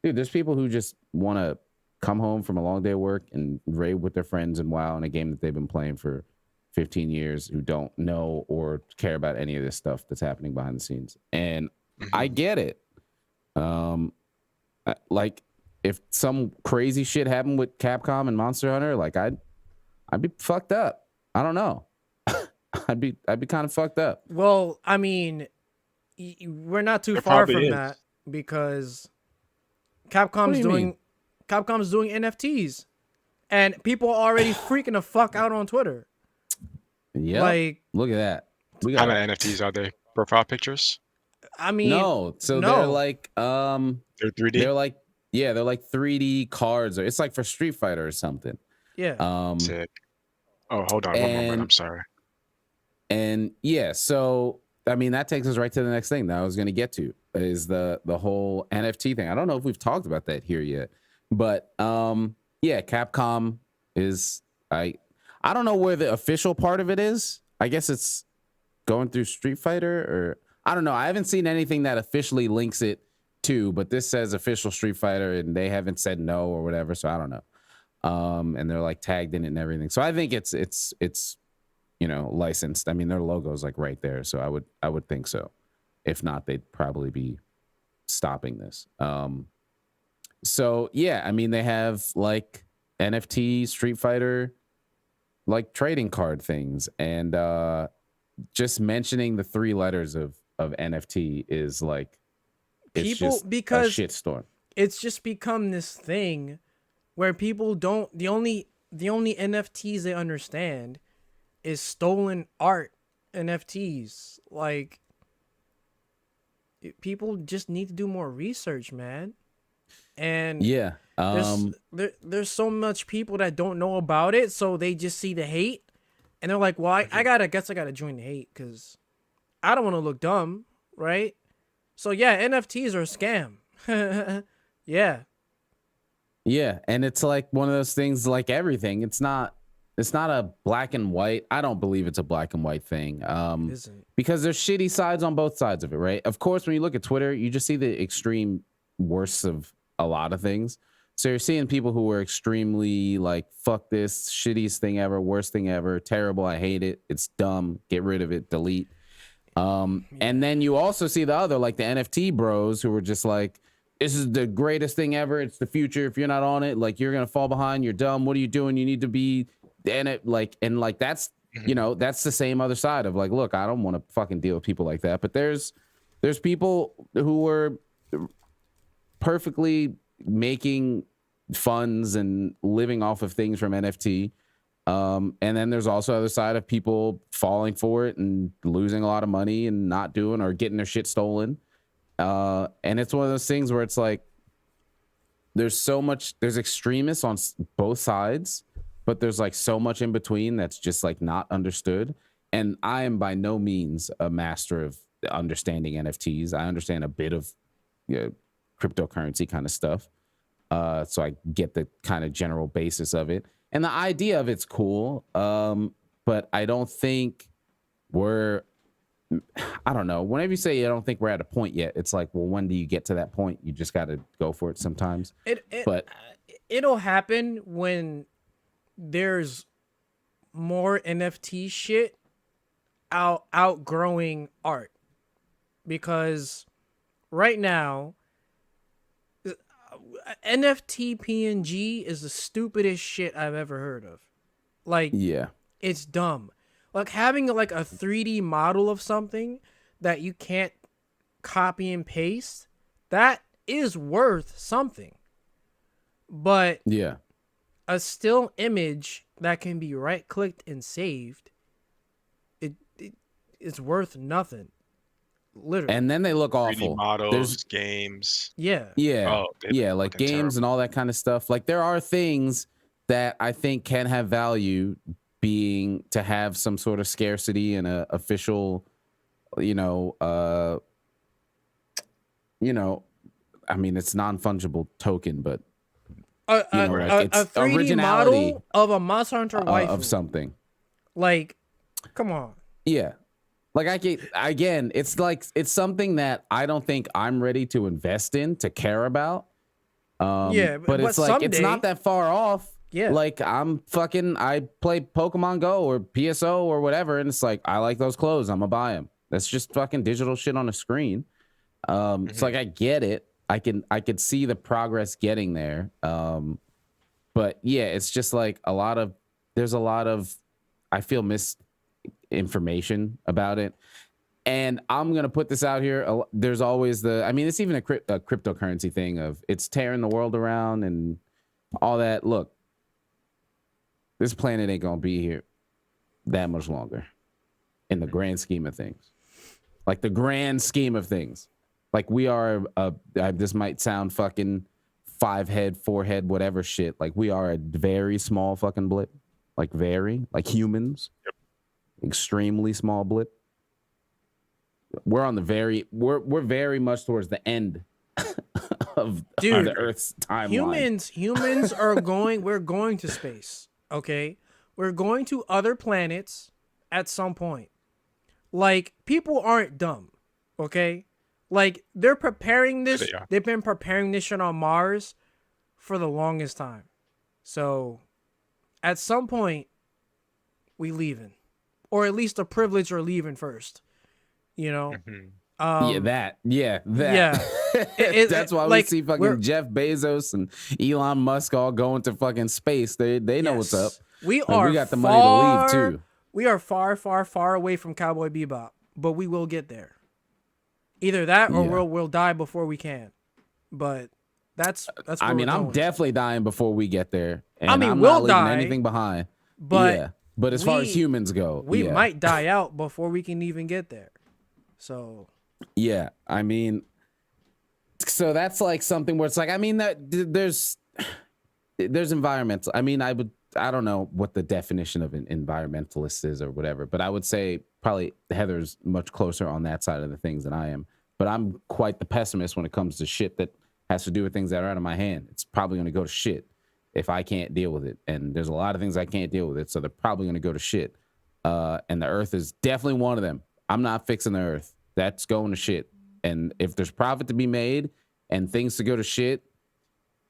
dude, there's people who just want to come home from a long day of work and raid with their friends and WoW in a game that they've been playing for 15 years who don't know or care about any of this stuff that's happening behind the scenes. And I get it. Like, if some crazy shit happened with Capcom and Monster Hunter, like I'd be fucked up. I don't know. I'd be kind of fucked up. Well, I mean, we're not too far from that because Capcom's doing NFTs, and people are already freaking the fuck out on Twitter. Yeah, like, look at that. How many NFTs are they? Profile pictures? I mean, no. So they're like, they're 3D. They're like 3D cards, or it's like for Street Fighter or something. Yeah. Sick. Oh, hold on one moment. I'm sorry. And yeah, so I mean, that takes us right to the next thing that I was going to get to is the whole NFT thing. I don't know if we've talked about that here yet, but yeah, Capcom is I don't know where the official part of it is. I guess it's going through Street Fighter, or I don't know. I haven't seen anything that officially links it to, but this says official Street Fighter, and they haven't said no or whatever, so I don't know. And they're like tagged in it and everything. So I think it's licensed. I mean, their logo's like right there, so I would think so. If not, they'd probably be stopping this. So yeah, I mean, they have like NFT Street Fighter like trading card things, and just mentioning the 3 letters of NFT is like, it's people, just because a shitstorm. It's just become this thing where people don't, the only NFTs they understand is stolen art NFTs. Like, people just need to do more research, man. And yeah, there's so much people that don't know about it, so they just see the hate and they're like, well, I guess I gotta join the hate because I don't want to look dumb, right? So yeah, NFTs are a scam. yeah, and it's like one of those things, like everything, it's not a black and white. I don't believe it's a black and white thing. Because there's shitty sides on both sides of it, right? Of course, when you look at Twitter, you just see the extreme worst of a lot of things. So you're seeing people who are extremely like, fuck this, shittiest thing ever, worst thing ever, terrible, I hate it, it's dumb, get rid of it, delete. And then you also see the other, like the NFT bros who are just like, this is the greatest thing ever, it's the future, if you're not on it, like, you're gonna fall behind, you're dumb, what are you doing, you need to be. And that's that's the same other side of like, look, I don't want to fucking deal with people like that. But there's people who are perfectly making funds and living off of things from NFT. And then there's also the other side of people falling for it and losing a lot of money and not doing or getting their shit stolen. And it's one of those things where it's like, there's extremists on both sides, but there's like so much in between that's just like not understood. And I am by no means a master of understanding NFTs. I understand a bit of cryptocurrency kind of stuff. So I get the kind of general basis of it. And the idea of it's cool. But I don't think I don't know. Whenever you say I don't think we're at a point yet, it's like, well, when do you get to that point? You just got to go for it sometimes. But it'll happen when there's more NFT shit outgrowing art, because right now NFT PNG is the stupidest shit I've ever heard of. Like, yeah, it's dumb. Like having like a 3D model of something that you can't copy and paste, that is worth something. But yeah, a still image that can be right clicked and saved, it's worth nothing. Literally. and then they look 3D awful. models, games. Yeah. Yeah, Oh, they yeah, look like fucking games terrible. and all that kind of stuff. Like there are things that I think can have value, being to have some sort of scarcity and a official, I mean, it's non-fungible token, but A like it's 3D originality model of a Monster Hunter waifu. of something. Like, come on. Yeah. Like it's something that I don't think I'm ready to invest in, to care about. Yeah, but it's like it's someday- not that far off. Yeah. Like I play Pokemon Go or PSO or whatever, and it's like I like those clothes, I'm gonna buy them. That's just fucking digital shit on a screen. It's like I get it. I could see the progress getting there. But yeah, it's just like there's a lot of I feel misinformation about it. And I'm going to put this out here. There's always it's even a cryptocurrency thing of it's tearing the world around and all that. Look, this planet ain't going to be here that much longer in the grand scheme of things. Like the grand scheme of things. Like we are, this might sound fucking 5-head, 4-head, whatever shit. Like we are a very small fucking blip. Like humans. Yep. Extremely small blip. We're on we're very much towards the end of the Earth's timeline. Humans we're going to space. Okay? We're going to other planets at some point. Like, people aren't dumb. Okay? Like, they're preparing this. They are. They've been preparing this shit on Mars for the longest time. So, at some point, we leaving. Or at least the privileged are leaving first. You know? That. Yeah. That's why we see fucking Jeff Bezos and Elon Musk all going to fucking space. They know what's up. We got the money to leave too. We are far, far, far away from Cowboy Bebop, but we will get there. Either that or we'll die before we can. But that's where I mean, we're I'm going. definitely dying before we get there. And I mean, I'm we'll not leaving die, anything behind. but But as far as humans go, we might die out before we can even get there. So yeah, I mean, so that's like something where it's like, I mean, that there's environmental. I mean, I don't know what the definition of an environmentalist is or whatever, but I would say probably Heather's much closer on that side of the things than I am. But I'm quite the pessimist when it comes to shit that has to do with things that are out of my hand. It's probably going to go to shit if I can't deal with it. And there's a lot of things I can't deal with it, so they're probably going to go to shit. And the Earth is definitely one of them. I'm not fixing the Earth. That's going to shit. And if there's profit to be made and things to go to shit,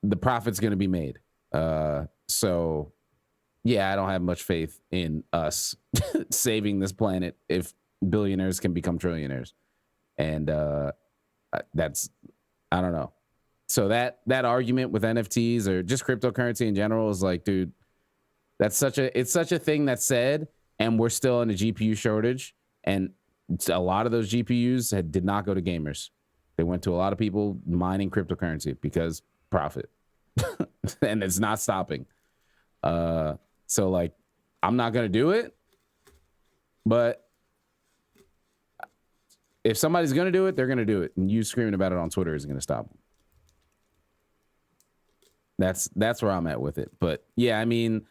the profit's going to be made. So, yeah, I don't have much faith in us saving this planet if billionaires can become trillionaires. And that's, I don't know. So that argument with NFTs or just cryptocurrency in general is like, dude, it's such a thing that's said, and we're still in a GPU shortage. And a lot of those GPUs did not go to gamers. They went to a lot of people mining cryptocurrency because profit. And it's not stopping. So like, I'm not going to do it, but if somebody's going to do it, they're going to do it. And you screaming about it on Twitter isn't going to stop them. That's where I'm at with it. But yeah, I mean,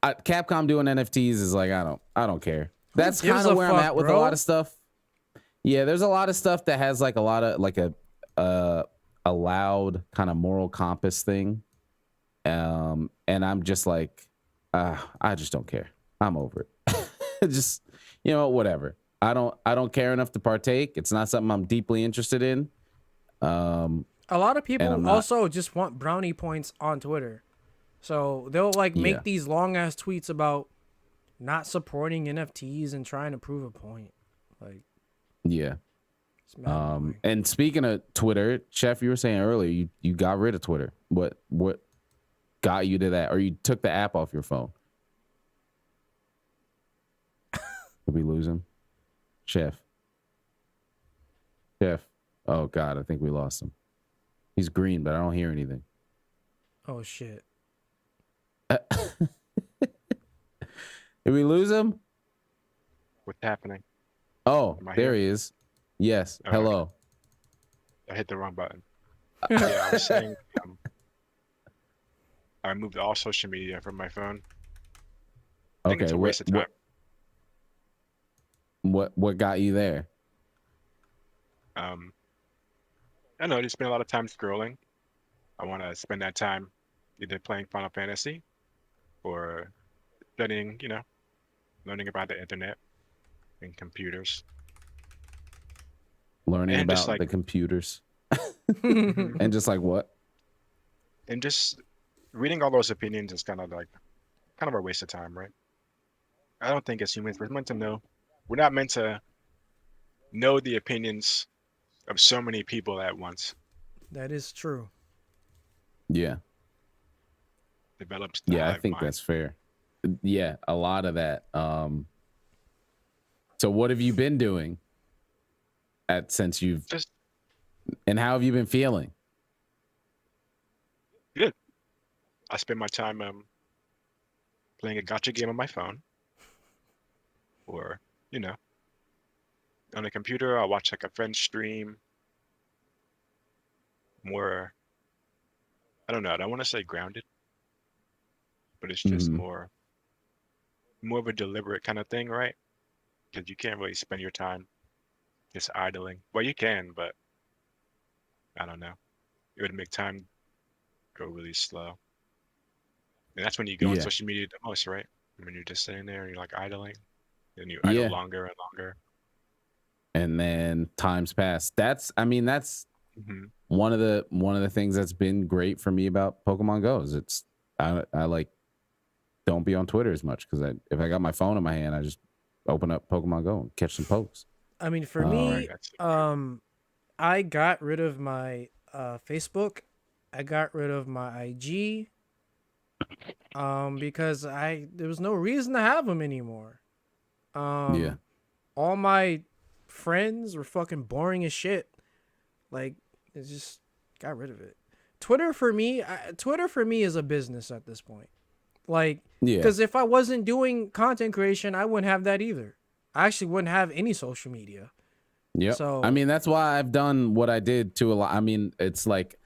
Capcom doing NFTs is like, I don't care. That's kind of where I'm at with a lot of stuff. Yeah, there's a lot of stuff that has like a lot of like a loud kind of moral compass thing. And I'm just like, I just don't care. I'm over it. Just, whatever. I don't care enough to partake. It's not something I'm deeply interested in. A lot of And people I'm not. also just want brownie points on Twitter. So they'll like Yeah. make these long ass tweets about not supporting NFTs and trying to prove a point. Like, Yeah. it's mad annoying. And speaking of Twitter, Chef, you were saying earlier you got rid of Twitter. What got you to that? Or you took the app off your phone? Did we lose him? Chef. Oh God, I think we lost him. He's green, but I don't hear anything. Oh shit. Did we lose him? What's happening? Oh, Am I there here? he is. Yes. Okay. Hello. I hit the wrong button. Yeah, I was saying I removed all social media from my phone. I think it's a waste of time. What got you there? I don't know, I just spend a lot of time scrolling. I want to spend that time either playing Final Fantasy or studying, learning about the internet and computers. Learning And just about like the computers. Mhm. And just like what? and just reading all those opinions is kind of a waste of time, right? I don't think as humans we're meant to know. We're not meant to know the opinions of so many people at once. That is true. Yeah. Develops the Yeah, I hive think mind. that's fair. Yeah, a lot of that. So what have you been doing since you've Just and how have you been feeling? good. I spend my time playing a gotcha game on my phone, or on a computer. I'll watch like a friend stream. More, I don't know. I don't want to say grounded, but it's just Mhm. more of a deliberate kind of thing, right? Because you can't really spend your time just idling. Well, you can, but I don't know. It would make time go really slow. And that's when you go on Yeah. social media the most, right? When you're just sitting there and you're like idling, and you Yeah. idle longer and longer. And then times pass. That's hmm one of the things that's been great for me about Pokemon Go is I like don't be on Twitter as much because if I got my phone in my hand, I just open up Pokemon Go and catch some pokes. I mean, for Oh. Right. me, That's I got rid of my Facebook. I got rid of my IG. Because there was no reason to have them anymore. Yeah. All my friends were fucking boring as shit. Like, it just got rid of it. Twitter for me is a business at this point. Like, Yeah. because if I wasn't doing content creation, I wouldn't have that either. I actually wouldn't have any social media. Yep. So I mean, that's why I've done what I did to a lot. I mean, it's like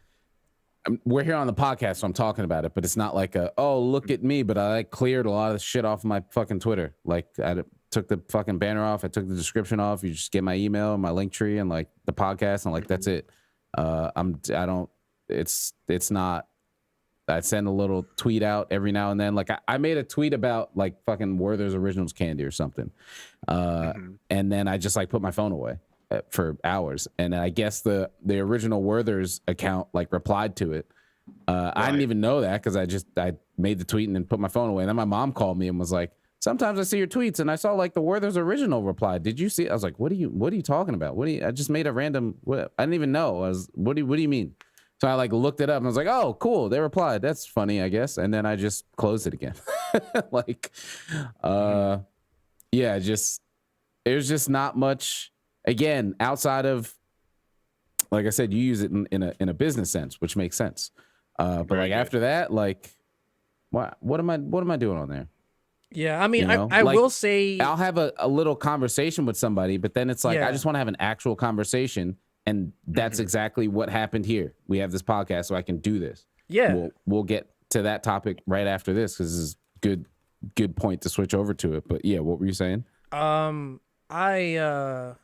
we're here on the podcast, so I'm talking about it, but it's not like look at me, but I cleared a lot of shit off my fucking Twitter. Like I took the fucking banner off. I took the description off. You just get my email, my link tree, and like the podcast, and like that's it. It's not. I send a little tweet out every now and then. Like I made a tweet about like fucking Werther's Originals candy or something. Mhm. And then I just like put my phone away for hours. And I guess the original Werther's account like replied to it. I didn't Right. even know that because I made the tweet and then put my phone away. And then my mom called me and was like, sometimes I see your tweets and I saw like the Werther's Original reply. Did you see? I was like, what are you talking about? I just made a random. I didn't even know. What do you mean? So I like looked it up and I was like, oh, cool. They replied. That's funny, I guess. And then I just closed it again. Like, yeah, there's just not much. Again, outside of, like I said, you use it in a business sense, which makes sense. But Very like good. after that, like, what am I doing on there? yeah, I mean, You know? I Like, will say, I'll have a little conversation with somebody, but then it's like Yeah. I just want to have an actual conversation, and that's exactly what happened here. We have this podcast, so I can do this. yeah, We'll get to that topic right after this because this is good point to switch over to it. But yeah, what were you saying? I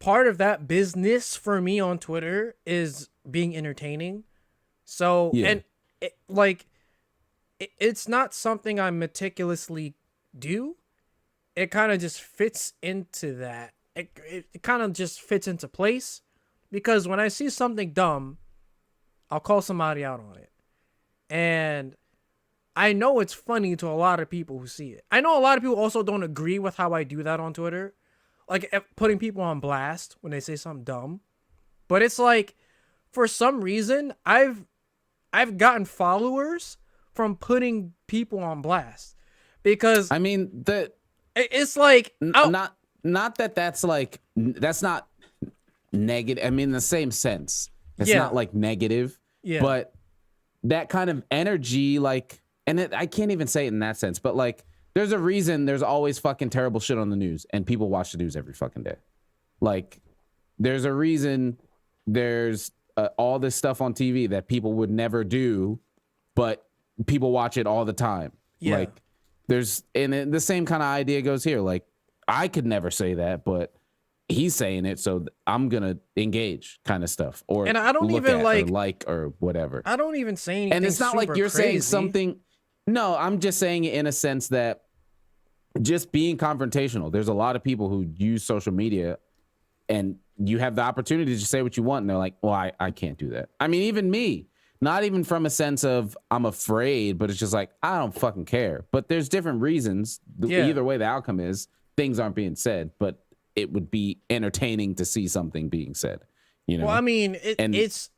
part of that business for me on Twitter is being entertaining. So Yeah. and like it's not something I meticulously do. It kind of just fits into that. It kind of just fits into place because when I see something dumb, I'll call somebody out on it. And I know it's funny to a lot of people who see it. I know a lot of people also don't agree with how I do that on Twitter. Like putting people on blast when they say something dumb. But it's like, for some reason, I've gotten followers from putting people on blast. Because I mean, it's like not that's like that's not negative. I mean, in the same sense, it's Yeah. not like negative, Yeah. but that kind of energy, like, and I can't even say it in that sense, but like, there's a reason there's always fucking terrible shit on the news, and people watch the news every fucking day. Like, there's a reason there's all this stuff on TV that people would never do, but people watch it all the time. Yeah. Like, and the same kind of idea goes here. Like, I could never say that, but he's saying it, so I'm gonna engage, kind of stuff. Or And I don't look even at, like or whatever. I don't even say anything. And it's not like super you're saying crazy. something. No, I'm just saying it in a sense that just being confrontational. There's a lot of people who use social media, and you have the opportunity to just say what you want, and they're like, well, I can't do that. I mean, even me, not even from a sense of I'm afraid, but it's just like, I don't fucking care. But there's different reasons. Yeah. Either way, the outcome is things aren't being said, but it would be entertaining to see something being said. You know? Well, I mean, it's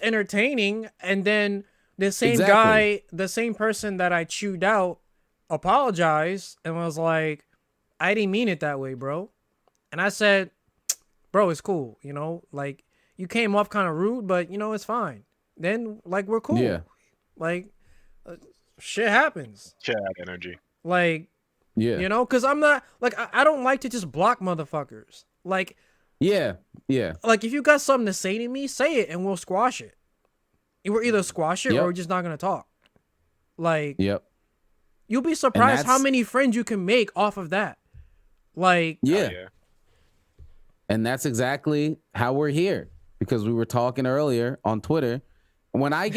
entertaining, and then the same Exactly. guy, the same person that I chewed out, apologized and was like, "I didn't mean it that way, bro." And I said, "Bro, it's cool. You know, like you came off kind of rude, but you know, it's fine. Then, like, we're cool. Yeah. Like, shit happens. Chat energy. Like, Yeah. you know, because I'm not like I don't like to just block motherfuckers. Like, Yeah. Yeah. like if you got something to say to me, say it and we'll squash it. We're either squash it Yep. or we're just not gonna talk. Like, Yep. you'll be surprised how that's- many friends you can make off of that. Like, Yeah. Oh, yeah. And that's exactly how we're here, because we were talking earlier on Twitter. When I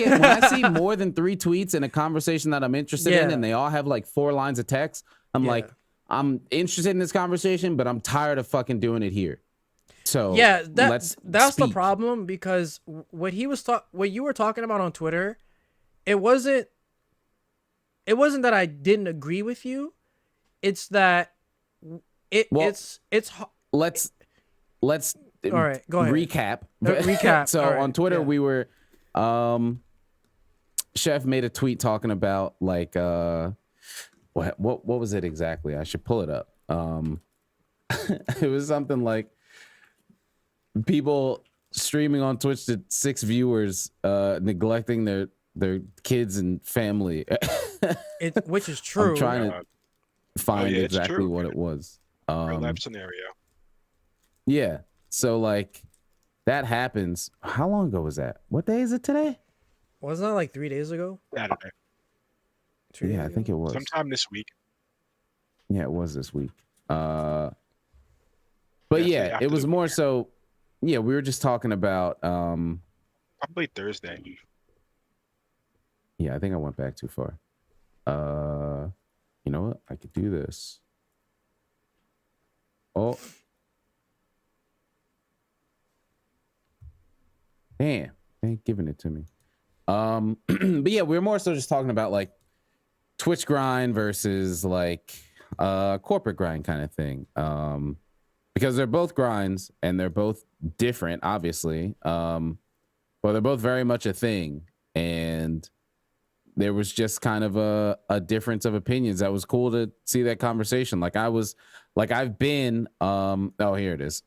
see more than 3 tweets in a conversation that I'm interested in, Yeah. and they all have like 4 lines of text, I'm Yeah. like, I'm interested in this conversation, but I'm tired of fucking doing it here. So yeah, let's that's the speak. problem, because what you were talking about on Twitter, it wasn't that I didn't agree with you. It's that Well, it's Let's all right, go ahead. recap. Recap. So All right, on Twitter, yeah. we were Chef made a tweet talking about like what was it exactly? I should pull it up. It was something like people streaming on Twitch to 6 viewers neglecting their kids and family. which is true. I'm trying Uh, to find yeah, it's exactly true. what it was. Real life scenario. Yeah. So like that happens. How long ago was that? What day is it today? Wasn't that like 3 days ago? Saturday. 2 days Yeah, I ago? think it was. Sometime this week. Yeah, it was this week. But Yeah, yeah, after it was the more weekend. so. Yeah, we were just talking about. Probably Thursday. Yeah, I think I went back too far. You know what? I could do this. Oh. Damn, they ain't giving it to me. But yeah, we were more so just talking about like Twitch grind versus like corporate grind kind of thing. Because they're both grinds and they're both different, obviously. But they're both very much a thing. And there was just kind of a difference of opinions. That was cool to see that conversation. Like I've been, oh, here it is.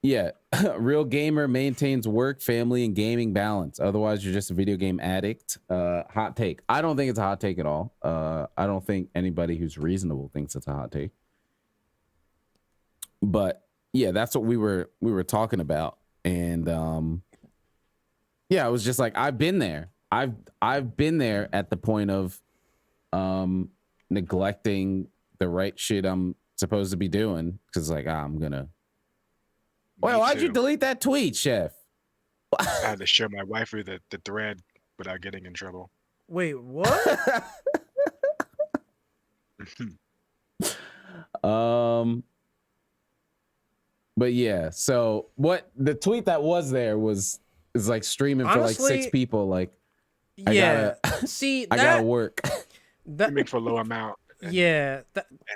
Yeah, real gamer maintains work, family, and gaming balance. Otherwise, you're just a video game addict. Hot take. I don't think it's a hot take at all. I don't think anybody who's reasonable thinks it's a hot take. But yeah, that's what we were talking about. And yeah, I was just like, I've been there. I've been there at the point of neglecting the right shit I'm supposed to be doing, because like I'm gonna. Well, why'd you too. delete that tweet, Chef? I had to share my waifu the thread without getting in trouble. Wait, what? um, but yeah. So what the tweet that was there is like streaming for like 6 Honestly, people. Like I yeah. gotta, See, I gotta work. that Streaming for a low amount and yeah,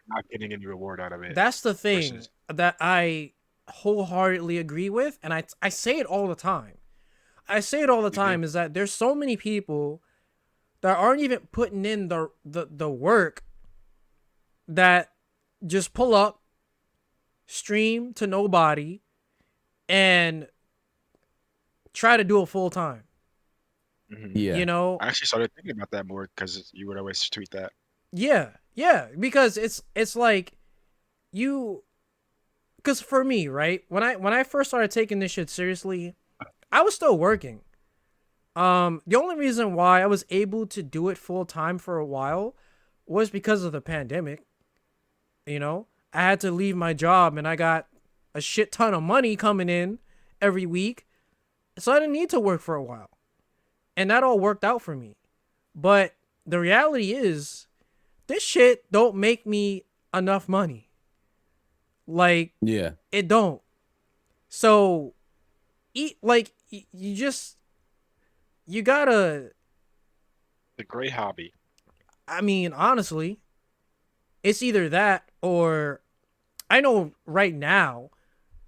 not getting any reward out of it. that's the thing versus that I wholeheartedly agree with, and I say it all the time. I say it all the time is that there's so many people that aren't even putting in the work that just pull up, stream to nobody, and try to do it full time. Yeah. You know, I actually started thinking about that more because you would always tweet that. yeah, because it's like you, because for me, right, when I first started taking this shit seriously, I was still working. The only reason why I was able to do it full time for a while was because of the pandemic. You know, I had to leave my job and I got a shit ton of money coming in every week, so I didn't need to work for a while, and that all worked out for me. But the reality is, this shit don't make me enough money. Like, Yeah. it don't. So, you gotta. It's a great hobby. I mean, honestly, it's either that or I know right now,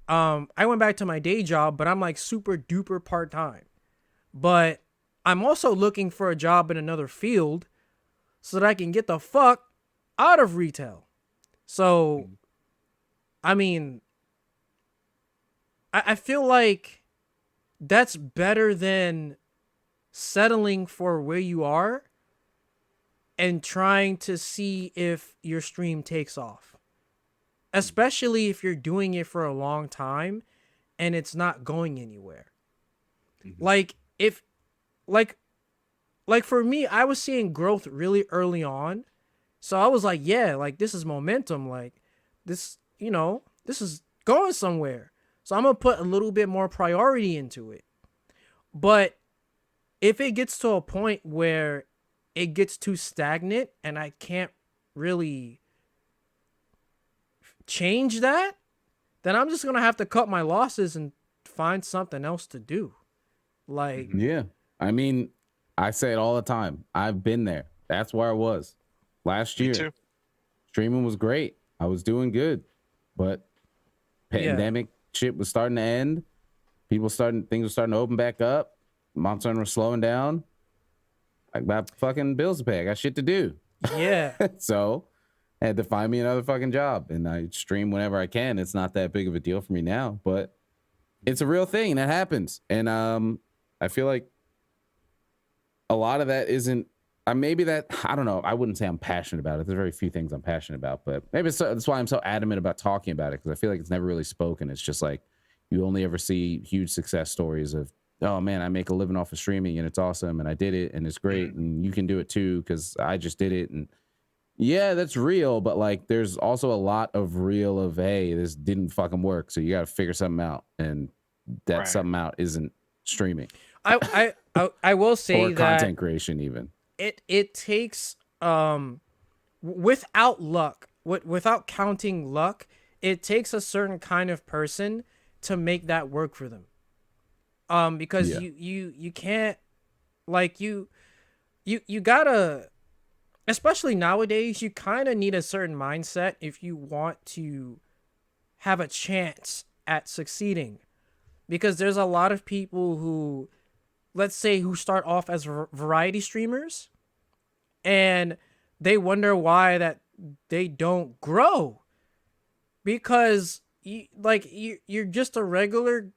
I went back to my day job, but I'm like super duper part time. But I'm also looking for a job in another field so that I can get the fuck out of retail. So, I mean, I feel like that's better than settling for where you are and trying to see if your stream takes off. Especially if you're doing it for a long time and it's not going anywhere. Like if like for me, I was seeing growth really early on. So I was like, yeah, like this is momentum, like this, this is going somewhere. So I'm going to put a little bit more priority into it. But if it gets to a point where it gets too stagnant and I can't really change that, then I'm just going to have to cut my losses and find something else to do. Like, Yeah. I mean, I say it all the time. I've been there. That's where I was last Me year. too. Streaming was great. I was doing good, but pandemic shit was starting to end. Things were starting to open back up. Monster Hunter was slowing down. I got fucking bills to pay. I got shit to do. yeah. So I had to find me another fucking job, and I stream whenever I can. It's not that big of a deal for me now, but it's a real thing that happens. And I feel like a lot of that isn't. Maybe that, I don't know. I wouldn't say I'm passionate about it. There's very few things I'm passionate about, but maybe that's why I'm so adamant about talking about it, because I feel like it's never really spoken. It's just like you only ever see huge success stories of, oh man, I make a living off of streaming and it's awesome and I did it and it's great and you can do it too because I just did it. And yeah, that's real, but like there's also a lot of real of, hey, this didn't fucking work, so you got to figure something out, and that something out isn't streaming. I will say or that content creation even. It takes without luck, without counting luck, it takes a certain kind of person to make that work for them. Because you can't, like, you gotta, especially nowadays, you kind of need a certain mindset if you want to have a chance at succeeding. Because there's a lot of people who, let's say, who start off as variety streamers and they wonder why that they don't grow, because you're just a regular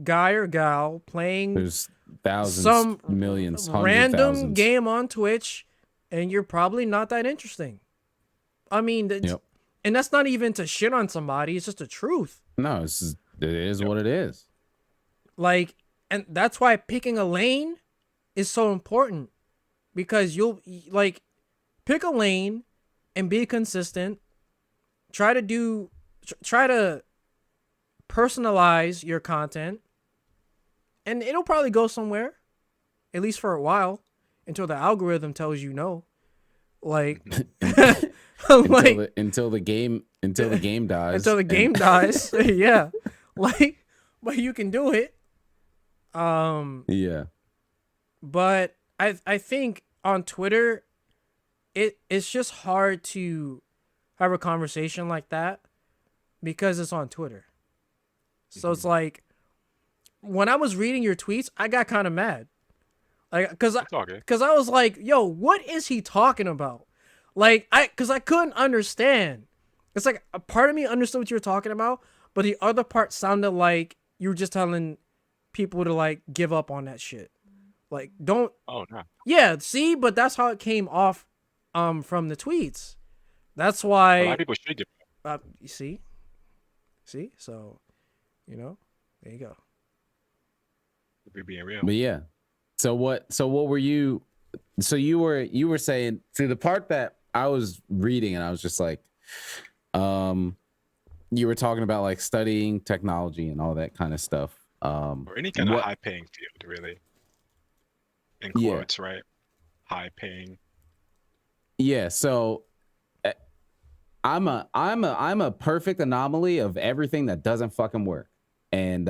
guy or gal playing There's thousands, some millions, random thousands. game on Twitch, and you're probably not that interesting. I mean, and that's not even to shit on somebody, it's just the truth. No, it is what it is. Like, and that's why picking a lane is so important, because you'll like pick a lane and be consistent. Try to personalize your content and it'll probably go somewhere, at least for a while, until the algorithm tells you no. Like, until the game dies. Until the game dies. Yeah. Like, but you can do it. Yeah. But I think on Twitter, it's just hard to have a conversation like that because it's on Twitter. So it's like, when I was reading your tweets, I got kind of mad. Like, cause I was like, yo, what is he talking about? Like, cause I couldn't understand. It's like a part of me understood what you were talking about, but the other part sounded like you were just telling people to like give up on that shit. Like, don't. Oh no. Yeah, see, but that's how it came off, from the tweets. That's why. A lot of people should give up. You see, so, there you go. We're being real. But yeah. So what were you? So you were saying, see, the part that I was reading and I was just like, you were talking about like studying technology and all that kind of stuff. Or any kind of high paying field, really. In quotes, right? High paying. Yeah. So I'm a perfect anomaly of everything that doesn't fucking work, and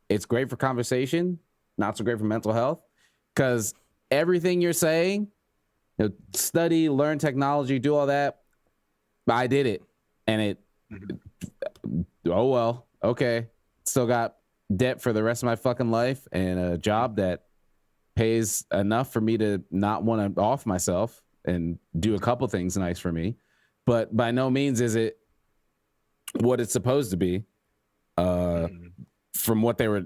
it's great for conversation, not so great for mental health, because everything you're saying, study, learn technology, do all that. I did it, and oh well, okay. Still got debt for the rest of my fucking life and a job that pays enough for me to not want to off myself and do a couple things nice for me. But by no means is it what it's supposed to be. From what they were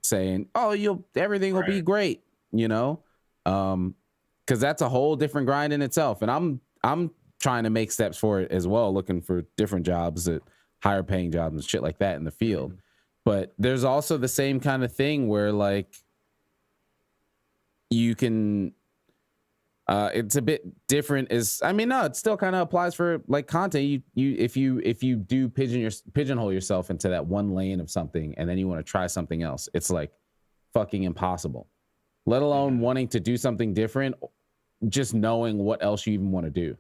saying, oh, everything will be great, because that's a whole different grind in itself. And I'm trying to make steps for it as well, looking for different jobs, at higher paying jobs and shit like that in the field. But there's also the same kind of thing where like you can, it's a bit different. It still kind of applies for like content. If you do pigeonhole yourself into that one lane of something and then you want to try something else, it's like fucking impossible. Let alone wanting to do something different, just knowing what else you even want to do.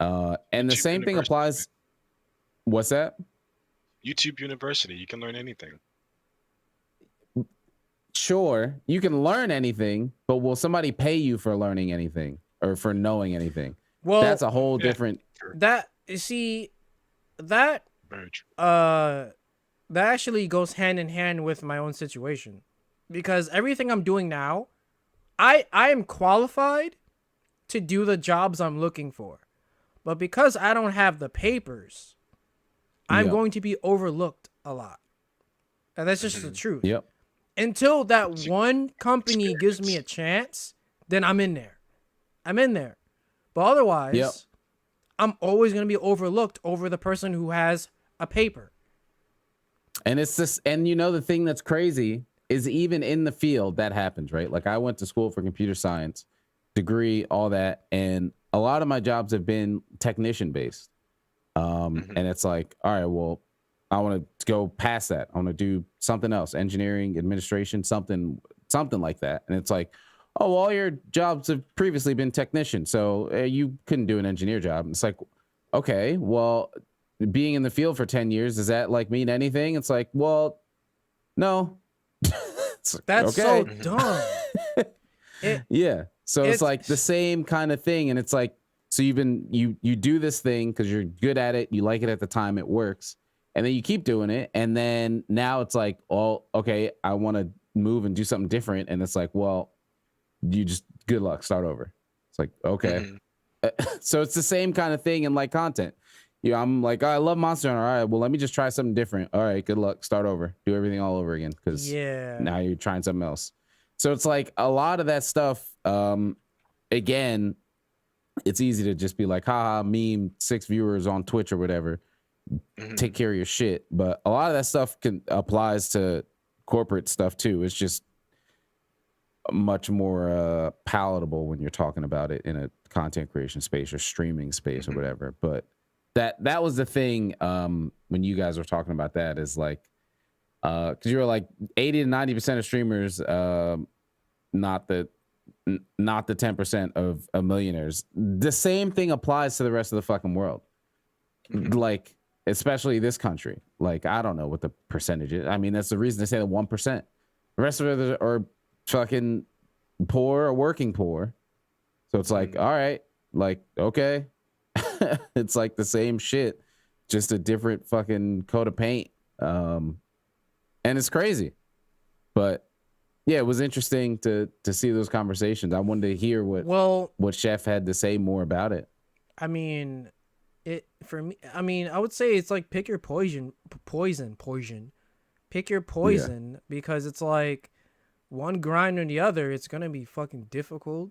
And the same thing applies. What's that? YouTube University. You can learn anything. Sure, you can learn anything, but will somebody pay you for learning anything or for knowing anything? Well, that's a whole different. That actually goes hand in hand with my own situation, because everything I'm doing now, I am qualified to do the jobs I'm looking for, but because I don't have the papers, I'm going to be overlooked a lot, and that's just the truth. Yep. Until that one company gives me a chance, then I'm in there. But otherwise, I'm always going to be overlooked over the person who has a paper. And it's this, and the thing that's crazy is even in the field that happens, right? Like I went to school for computer science, degree, all that. And a lot of my jobs have been technician based. And it's like, all right, well, I want to go past that. I want to do something else, engineering, administration, something like that. And it's like, oh, well, all your jobs have previously been technician, so you couldn't do an engineer job. And it's like, okay, well, being in the field for 10 years, does that like mean anything? It's like, well, no. That's so dumb. Yeah. So it's like the same kind of thing. And it's like, so you do this thing because you're good at it. You like it at the time. It works. And then you keep doing it. And then now it's like, oh, okay, I want to move and do something different. And it's like, well, you just, good luck, start over. It's like, okay. So it's the same kind of thing in like content. I'm like, oh, I love Monster Hunter. All right, well, let me just try something different. All right, good luck, start over. Do everything all over again, because now you're trying something else. So it's like a lot of that stuff, again, it's easy to just be like, haha, meme, 6 viewers on Twitch or whatever. Take care of your shit. But a lot of that stuff applies to corporate stuff too. It's just much more palatable when you're talking about it in a content creation space or streaming space or whatever. But that was the thing when you guys were talking about that, is like Because you were like 80 to 90% of streamers, not the 10% of millionaires. The same thing applies to the rest of the fucking world. Like, especially this country. Like, I don't know what the percentage is. I mean, that's the reason they say the 1%. The rest of it are fucking poor or working poor. So it's like, all right, like, okay. It's like the same shit, just a different fucking coat of paint. And it's crazy. But yeah, it was interesting to see those conversations. I wanted to hear what Chef had to say more about it. I mean, for me, I mean, I would say it's like pick your poison. Pick your poison, because it's like one grind or the other, it's gonna be fucking difficult.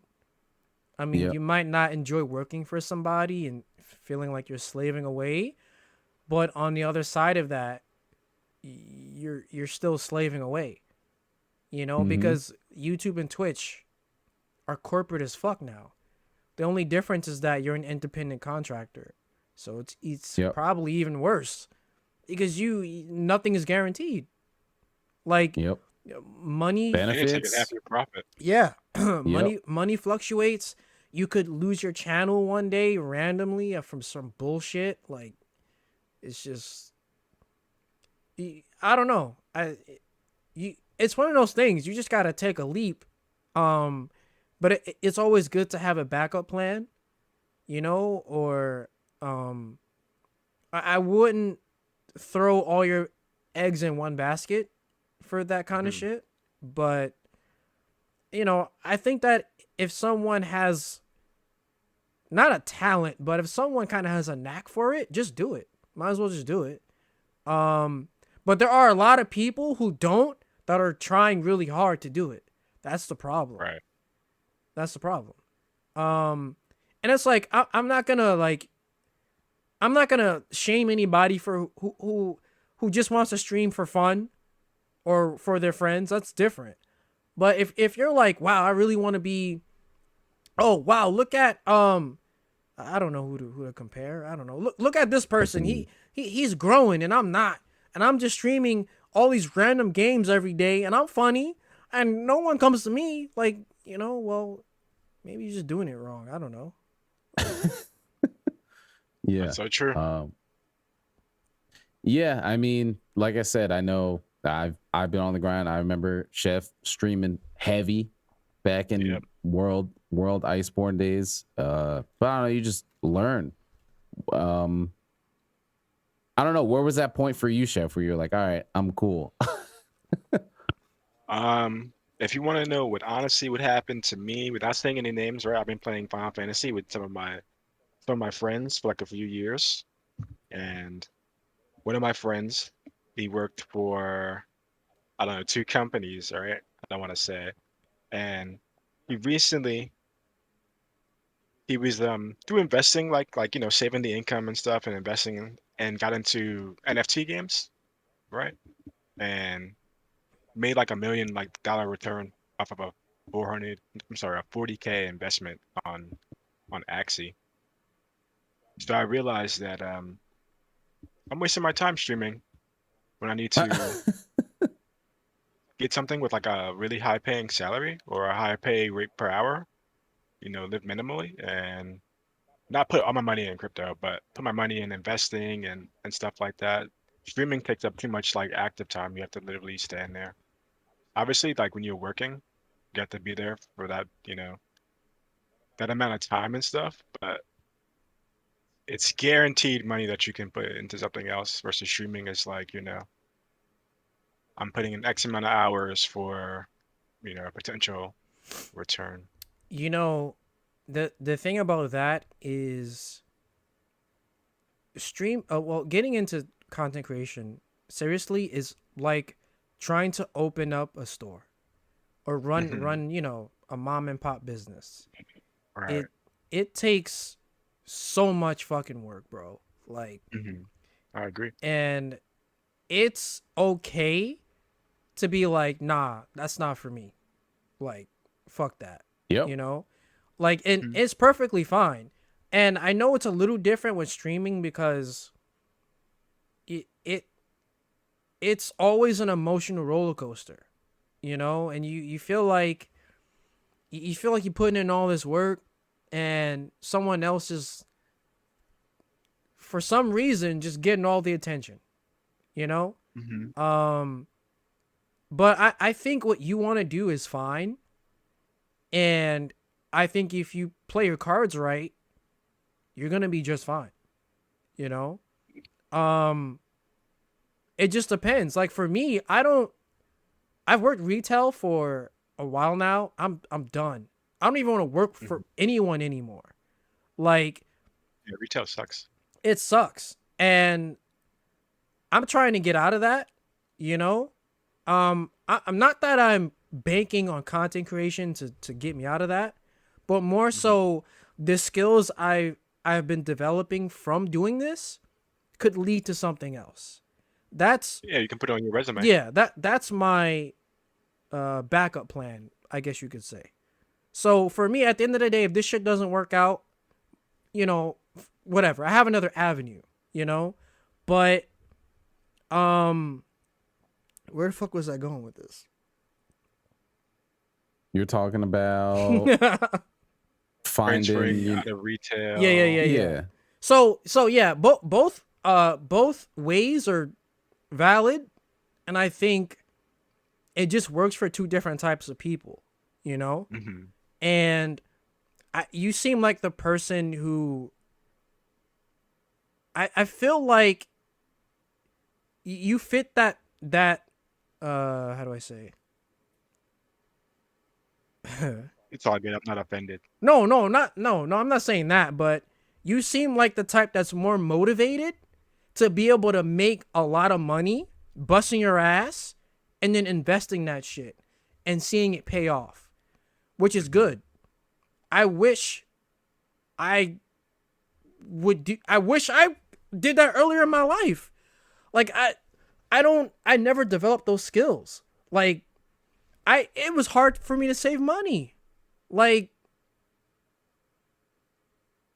I mean, you might not enjoy working for somebody and feeling like you're slaving away, but on the other side of that, you're still slaving away. You know, because YouTube and Twitch are corporate as fuck now. The only difference is that you're an independent contractor. So it's probably even worse, because nothing is guaranteed. Like money benefits, half your profit. Yeah, money fluctuates. You could lose your channel one day randomly from some bullshit. Like, it's just, I don't know. It's one of those things. You just gotta take a leap. But it's always good to have a backup plan, you know, or I wouldn't throw all your eggs in one basket for that kind of shit. But, you know, I think that if someone has not a talent, but if someone kind of has a knack for it, just do it. Might as well just do it. But there are a lot of people who don't, that are trying really hard to do it. That's the problem. Right. That's the problem. And it's like, I'm not gonna shame anybody for who just wants to stream for fun or for their friends. That's different. But if you're like, wow, I really want to be, oh wow, look at I don't know who to compare. I don't know. Look at this person. He's growing and I'm not, and I'm just streaming all these random games every day, and I'm funny, and no one comes to me. Like, you know, well, maybe you're just doing it wrong. I don't know. Yeah, that's so true. Yeah, I mean, like I said, I know I've been on the grind. I remember Chef streaming heavy back in World Iceborne days. But I don't know, you just learn. I don't know, where was that point for you, Chef, where you're like, all right, I'm cool? If you want to know what honestly would happen to me, without saying any names, right? I've been playing Final Fantasy with some of my friends for like a few years, and one of my friends, he worked for, I don't know, 2 companies, all right? I don't want to say, and he was through investing, like you know, saving the income and stuff and investing and got into NFT games, right? And made like $1 million dollar return off of a 40K investment on Axie. So I realized that I'm wasting my time streaming when I need to get something with like a really high paying salary or a high pay rate per hour, you know, live minimally and not put all my money in crypto, but put my money in investing and stuff like that. Streaming takes up too much like active time. You have to literally stand there. Obviously, like when you're working, you have to be there for that, you know, that amount of time and stuff, but it's guaranteed money that you can put into something else versus streaming is like, you know, I'm putting in X amount of hours for, you know, a potential return. You know, the thing about that is getting into content creation seriously is like trying to open up a store or run, you know, a mom and pop business. Right. It takes so much fucking work, bro. Like, I agree. And it's okay to be like, nah, that's not for me. Like, fuck that. Yep. You know? Like, it's perfectly fine. And I know it's a little different with streaming because it's always an emotional roller coaster, you know, and you feel like you feel like you're putting in all this work and someone else is for some reason just getting all the attention, you know? Mm-hmm. But I think what you want to do is fine. And I think if you play your cards right, you're going to be just fine, you know? It just depends. Like for me, I've worked retail for a while now. I'm done. I don't even want to work for anyone anymore. Like Yeah, retail sucks. it sucks. And I'm trying to get out of that, you know? I'm not that I'm banking on content creation to get me out of that, but more so the skills I've been developing from doing this could lead to something else. That's Yeah, you can put it on your resume. yeah, that's my backup plan, I guess you could say. So for me, at the end of the day, if this shit doesn't work out, you know, whatever. I have another avenue, you know? But where the fuck was I going with this? You're talking about finding. Transferring out of retail. Yeah. So yeah, both ways are valid, and I think it just works for two different types of people, you know? Mm-hmm. And you seem like the person who I feel like you fit that how do I say? It's all good. I'm not offended. No, I'm not saying that, but you seem like the type that's more motivated to be able to make a lot of money, busting your ass, and then investing that shit and seeing it pay off, which is good. I wish I did that earlier in my life. Like I never developed those skills. Like it was hard for me to save money. Like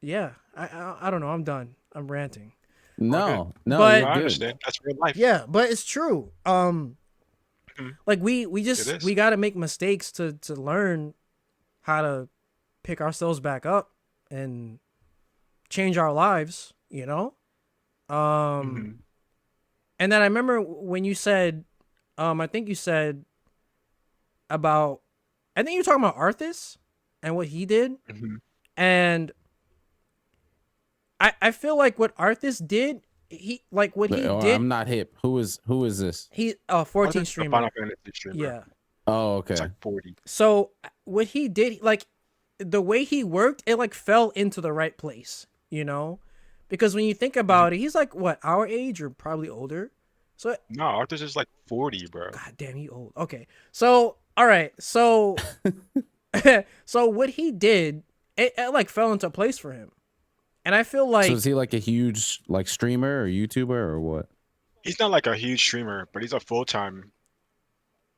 yeah, I don't know. I'm done. I'm ranting. No, But- I you're good. understand. That's real life. Yeah, but it's true. Like we It just is. we got to make mistakes to learn how to pick ourselves back up and change our lives, you know? Mhm. And then I remember when you said I think you said about I think you were talking about Arthas and what he did. Mhm. And I feel like what Arthas did, he like what he did. I'm not hip. Who is this? He Oh, 14 that's the streamer. Final Fantasy streamer. Yeah. Oh, okay. It's like 40. So what he did, like the way he worked, it like fell into the right place, you know? Because when you think about it, he's like what, our age or probably older. So No, Arthur's is like 40, bro. God damn, he old. Okay. So all right. So so what he did, it like fell into place for him. And I feel like So is he like a huge like streamer or YouTuber or what? He's not like a huge streamer, but he's a full-time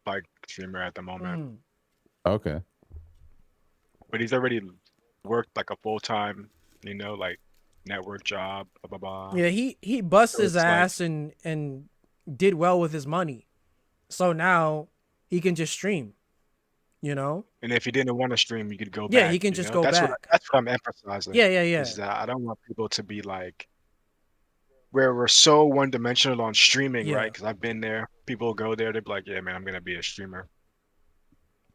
like streamer at the moment. Okay. But he's already worked like a full-time, like network job, blah blah blah. yeah, he bust So his it's like- ass and did well with his money. So now he can just stream, you know? And if he didn't want to stream, you could go Yeah, back. he can just go that's back. That's what I'm emphasizing. Yeah. Is that I don't want people to be like where we're so one-dimensional on streaming, Yeah. right? Because I've been there. People go there, they're like, "Yeah, man, I'm gonna be a streamer.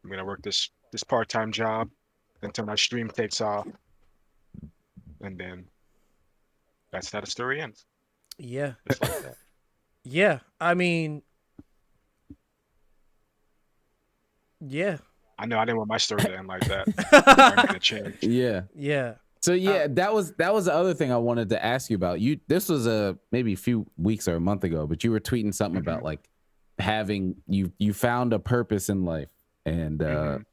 I'm gonna work this part-time job until my stream takes off, and then that's how the story ends. Yeah. Just like that." Yeah. I mean, yeah. I know I didn't want my story to end like that. I'm gonna change. Yeah. Yeah. So yeah, that was the other thing I wanted to ask you about. This was maybe a few weeks or a month ago, but you were tweeting something about like having you found a purpose in life and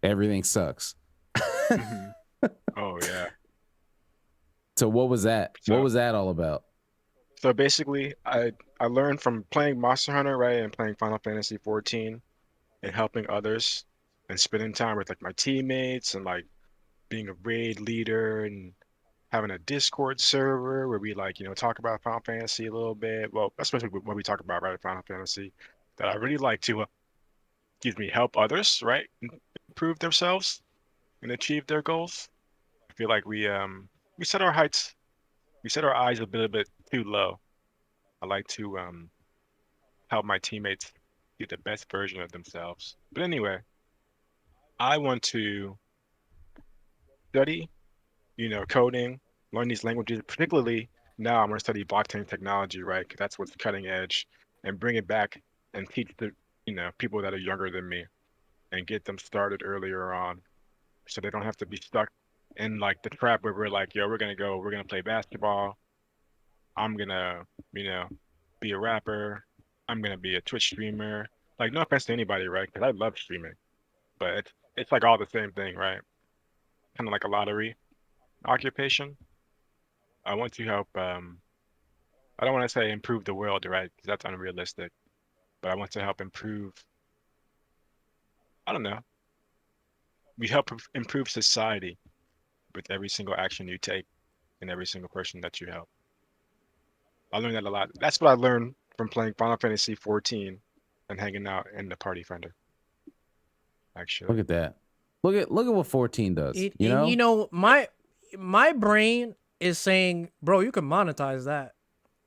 everything sucks. Mhm. Oh yeah. So what was that? So- What was that all about? So basically, I learned from playing Monster Hunter, right, and playing Final Fantasy 14, and helping others, and spending time with like my teammates, and like being a raid leader, and having a Discord server where we like, talk about Final Fantasy a little bit. Well, especially when we talk about right Final Fantasy, that I really like to, excuse me, help others, right, improve themselves and achieve their goals. I feel like we set our heights, we set our eyes a bit too low. I like to help my teammates get the best version of themselves. But anyway, I want to study, coding, learn these languages, particularly now I'm going to study blockchain technology, right? Because that's what's cutting edge, and bring it back and teach the, people that are younger than me and get them started earlier on so they don't have to be stuck in like the trap where we're like, yo, we're going to play basketball. I'm going to, you know, be a rapper. I'm going to be a Twitch streamer. Like, no offense to anybody, right? Because I love streaming, but it's like all the same thing, right? Kind of like a lottery occupation. I want to help. I don't want to say improve the world, right? Because that's unrealistic. But I want to help improve. I don't know. We help improve society with every single action you take and every single person that you help. I learned that a lot. That's what I learned from playing Final Fantasy 14 and hanging out in the Party Finder. Look Actually, at that. Look at what 14 does. It, You and know? you know, my brain is saying, bro, you can monetize that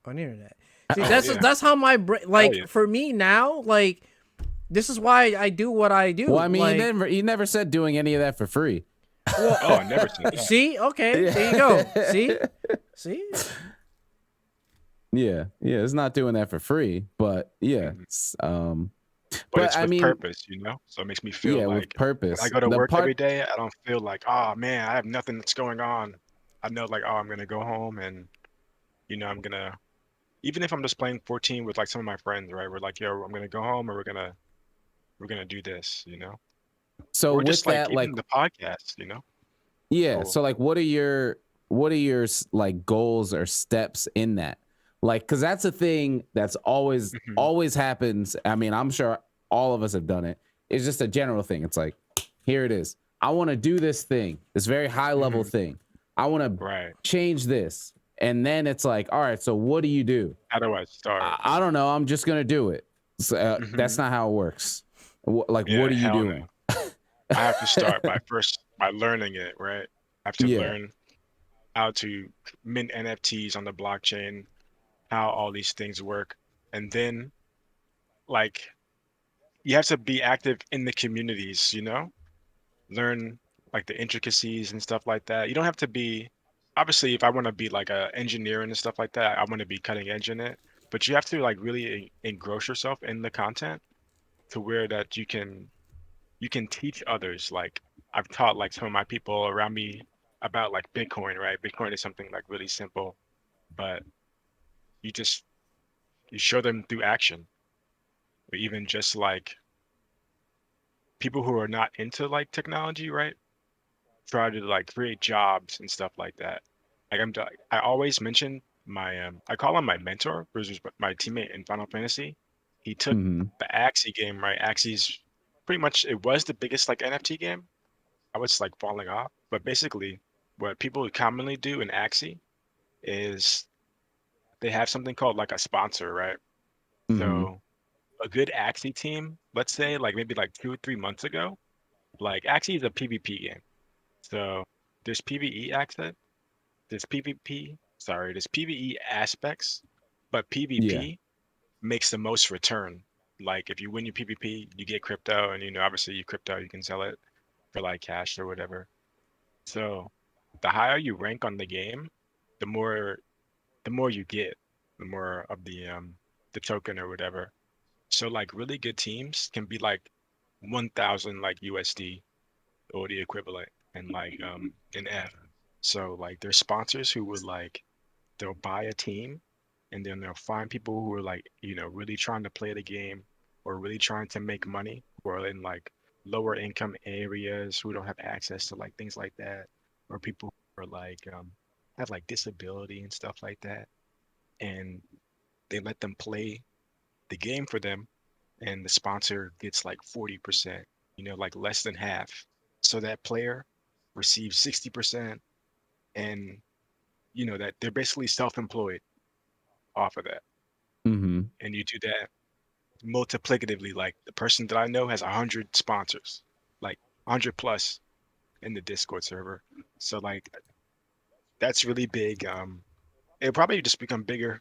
on the internet. See, oh that's yeah, that's how my brain, hell like yeah. for me now, like this is why I do what I do. Well, I mean, Like, he never said doing any of that for free. well, Oh, I never said that. see, okay, Yeah. there you go. See, Yeah, it's not doing that for free, but yeah, Mhm. But but it's I with mean, purpose, So it makes me feel yeah, with like when I purpose. go to The work every part, day, I don't feel like, oh man, I have nothing that's going on. I know like, oh, I'm gonna go home and I'm gonna even if I'm just playing 14 with like some of my friends, right? We're like, yo, I'm gonna go home and we're gonna do this. so Or with just like that, like, even the podcast, yeah, cool. so like, what are your like goals or steps in that? Like, because that's a thing that's always Hmm. always happens. I mean, I'm sure all of us have done it. It's just a general thing. It's like, here it is. I want to do this thing, this very high level Hmm. thing. I want to Right. change this, and then it's like, all right, so what do you do? How do I start? I don't know. I'm just gonna do it. So, that's Hmm. not how it works. Like, what Yeah, are you hell no. doing? I have to start by learning it, right? I have to Yeah. learn how to mint NFTs on the blockchain, how all these things work, and then like you have to be active in the communities. Learn like the intricacies and stuff like that. You don't have to be obviously if I want to be like a engineer and stuff like that, I want to be cutting edge in it. But you have to like really engross yourself in the content to where that you can teach others. Like I've taught like some of my people around me about like Bitcoin, right? Bitcoin is something like really simple, but you just you show them through action, or even just like people who are not into like technology, right? Try to like create jobs and stuff like that. Like I always mention I call him my mentor, which is my teammate in Final Fantasy. He took Hmm. the Axie game, right? Axie's pretty much it was the biggest like NFT game. I was like falling off, but basically, what people commonly do in Axie is they have something called like a sponsor, right? Hmm. So a good Axie team, let's say like maybe like 2 or 3 months ago, like Axie is a PvP game. So there's PvE access, there's PvE aspects, but Yeah. PvP makes the most return. Like if you win your PvP, you get crypto, and obviously you crypto, you can sell it for like cash or whatever. So the higher you rank on the game, the more the more you get, the more of the token or whatever. So like really good teams can be like 1,000 like USD or the equivalent and like in F. So like there's sponsors who would like they'll buy a team and then they'll find people who are like, really trying to play the game or really trying to make money who are in like lower income areas who don't have access to like things like that, or people who are like have like disability and stuff like that. And they let them play the game for them and the sponsor gets like 40%, like less than half. So that player receives 60% and that they're basically self-employed off of that, Mm-hmm. and you do that multiplicatively. Like the person that I know has 100 sponsors, like 100 plus in the Discord server. So like that's really big. It'll probably just become bigger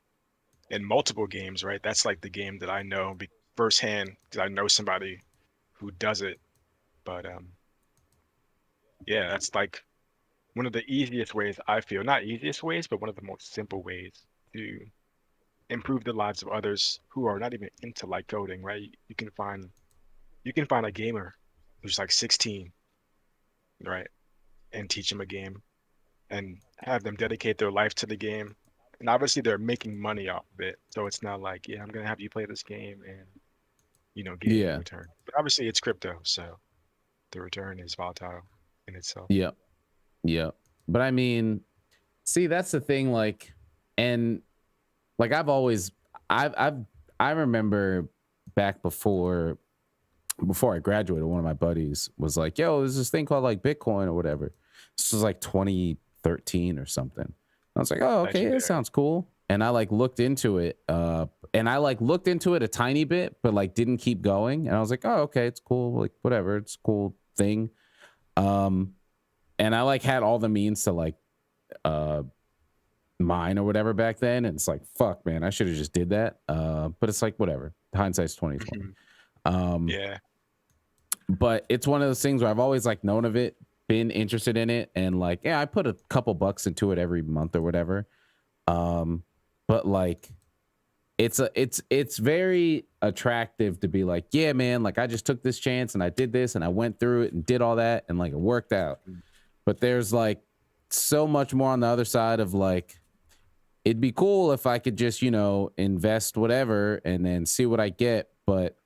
in multiple games, right? That's like the game that I know firsthand because I know somebody who does it. But yeah, that's like one of the easiest ways I feel, not easiest ways, but one of the most simple ways to improve the lives of others who are not even into like coding, right? You can find a gamer who's like 16, right? And teach them a game and have them dedicate their life to the game. And obviously they're making money off of it. So it's not like, yeah, I'm gonna have you play this game and get it in Yeah. return. But obviously it's crypto, so the return is volatile in itself. Yep. Yep. But I mean, see, that's the thing. Like, and like I remember back before I graduated, one of my buddies was like, yo, there's this thing called like Bitcoin or whatever. This was like 2013 or something. I was like, oh, okay, Legendary. that sounds cool. And I like looked into it, a tiny bit, but like didn't keep going. And I was like, oh, okay, it's cool. Like whatever, it's a cool thing. And I like had all the means to like mine or whatever back then. And it's like, fuck, man, I should have just did that. But it's like whatever. Hindsight's 2020. Yeah. But it's one of those things where I've always like known of it, been interested in it, and like, yeah, I put a couple bucks into it every month or whatever. But like it's very attractive to be like, yeah, man, like I just took this chance and I did this and I went through it and did all that and like it worked out. But there's like so much more on the other side of like, it'd be cool if I could just, invest whatever and then see what I get. But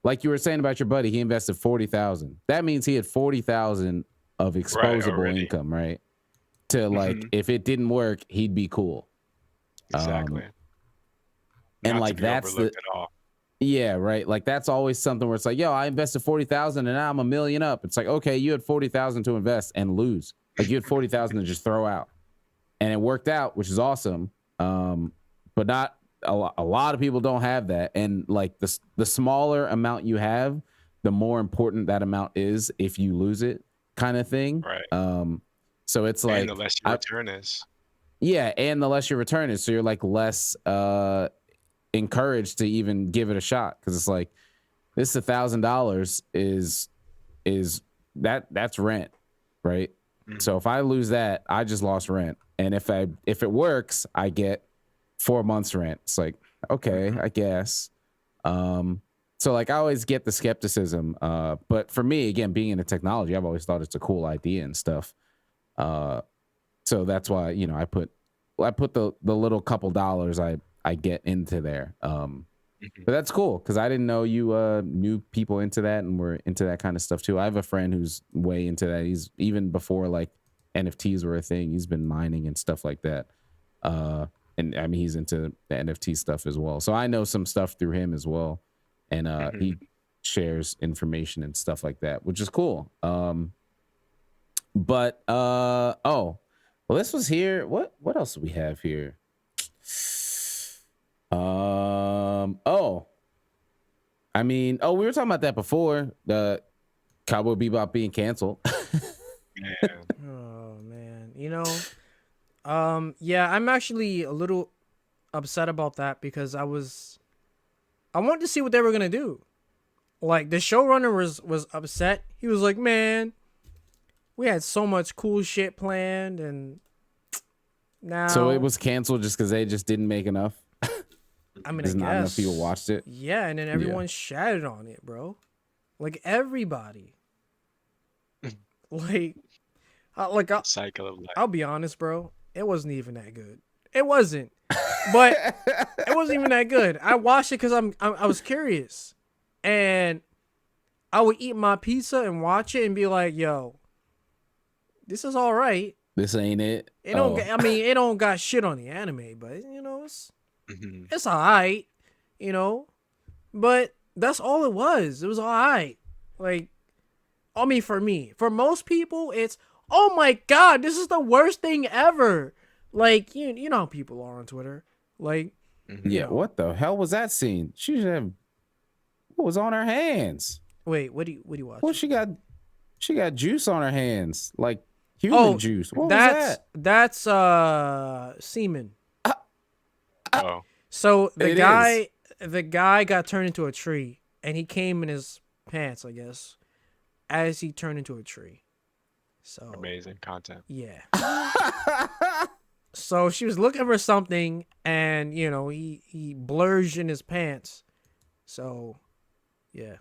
like you were saying about your buddy, he invested 40,000. That means he had 40,000 of exposable income, right? To like, if it didn't work, he'd be cool. Exactly. And Not like to be that's overlooked at all. yeah, right. Like that's always something where it's like, yo, I invested 40,000 and now I'm $1 million up. It's like, okay, you had 40,000 to invest and lose. Like you had 40,000 to just throw out, and it worked out, which is awesome. But not a lot of people don't have that. And like the smaller amount you have, the more important that amount is if you lose it, kind of thing. Right. So it's like, and the less your return is. Yeah, and the less your return is, so you're like less encouraged to even give it a shot, because it's like this $1,000 is that's rent, right? So if I lose that, I just lost rent, and if it works, I get 4 months rent. It's like, okay, I guess. So like I always get the skepticism, but for me, again, being into technology, I've always thought it's a cool idea and stuff. So that's why I put the little couple dollars I get into there. But that's cool, because I didn't know you knew people into that and were into that kind of stuff too. I have a friend who's way into that. He's even before like NFTs were a thing. He's been mining and stuff like that. And I mean, he's into the NFT stuff as well. So I know some stuff through him as well. And he shares information and stuff like that, which is cool. But well, this was here. What else do we have here? I mean, we were talking about that before, the Cowboy Bebop being canceled. Yeah. Oh man, yeah, I'm actually a little upset about that, because I wanted to see what they were gonna do. Like the showrunner was upset. He was like, "Man, we had so much cool shit planned, and now." So it was canceled just because they just didn't make enough. I mean, There's not enough people watched it. Yeah, and then everyone shattered on it, bro. Like everybody. Cycle of life. I'll be honest, bro. It wasn't even that good. It wasn't, but it wasn't even that good. I watched it because I was curious, and I would eat my pizza and watch it and be like, "Yo, this is all right. This ain't it." It don't. It don't got shit on the anime, but it's all right, But that's all it was. It was all right. Like, I mean, for me, for most people, it's, oh my god, this is the worst thing ever. Like you know how people are on Twitter. Like Mhm. Yeah, know. what the hell was that scene? She should have. What was on her hands? wait, what do you watch? Well, she got juice on her hands, like human juice. What was that? That's semen. Oh, So It the guy got turned into a tree, and he came in his pants, I guess, as he turned into a tree. So amazing content. yeah. So she was looking for something, and you know he blurs in his pants. So yeah,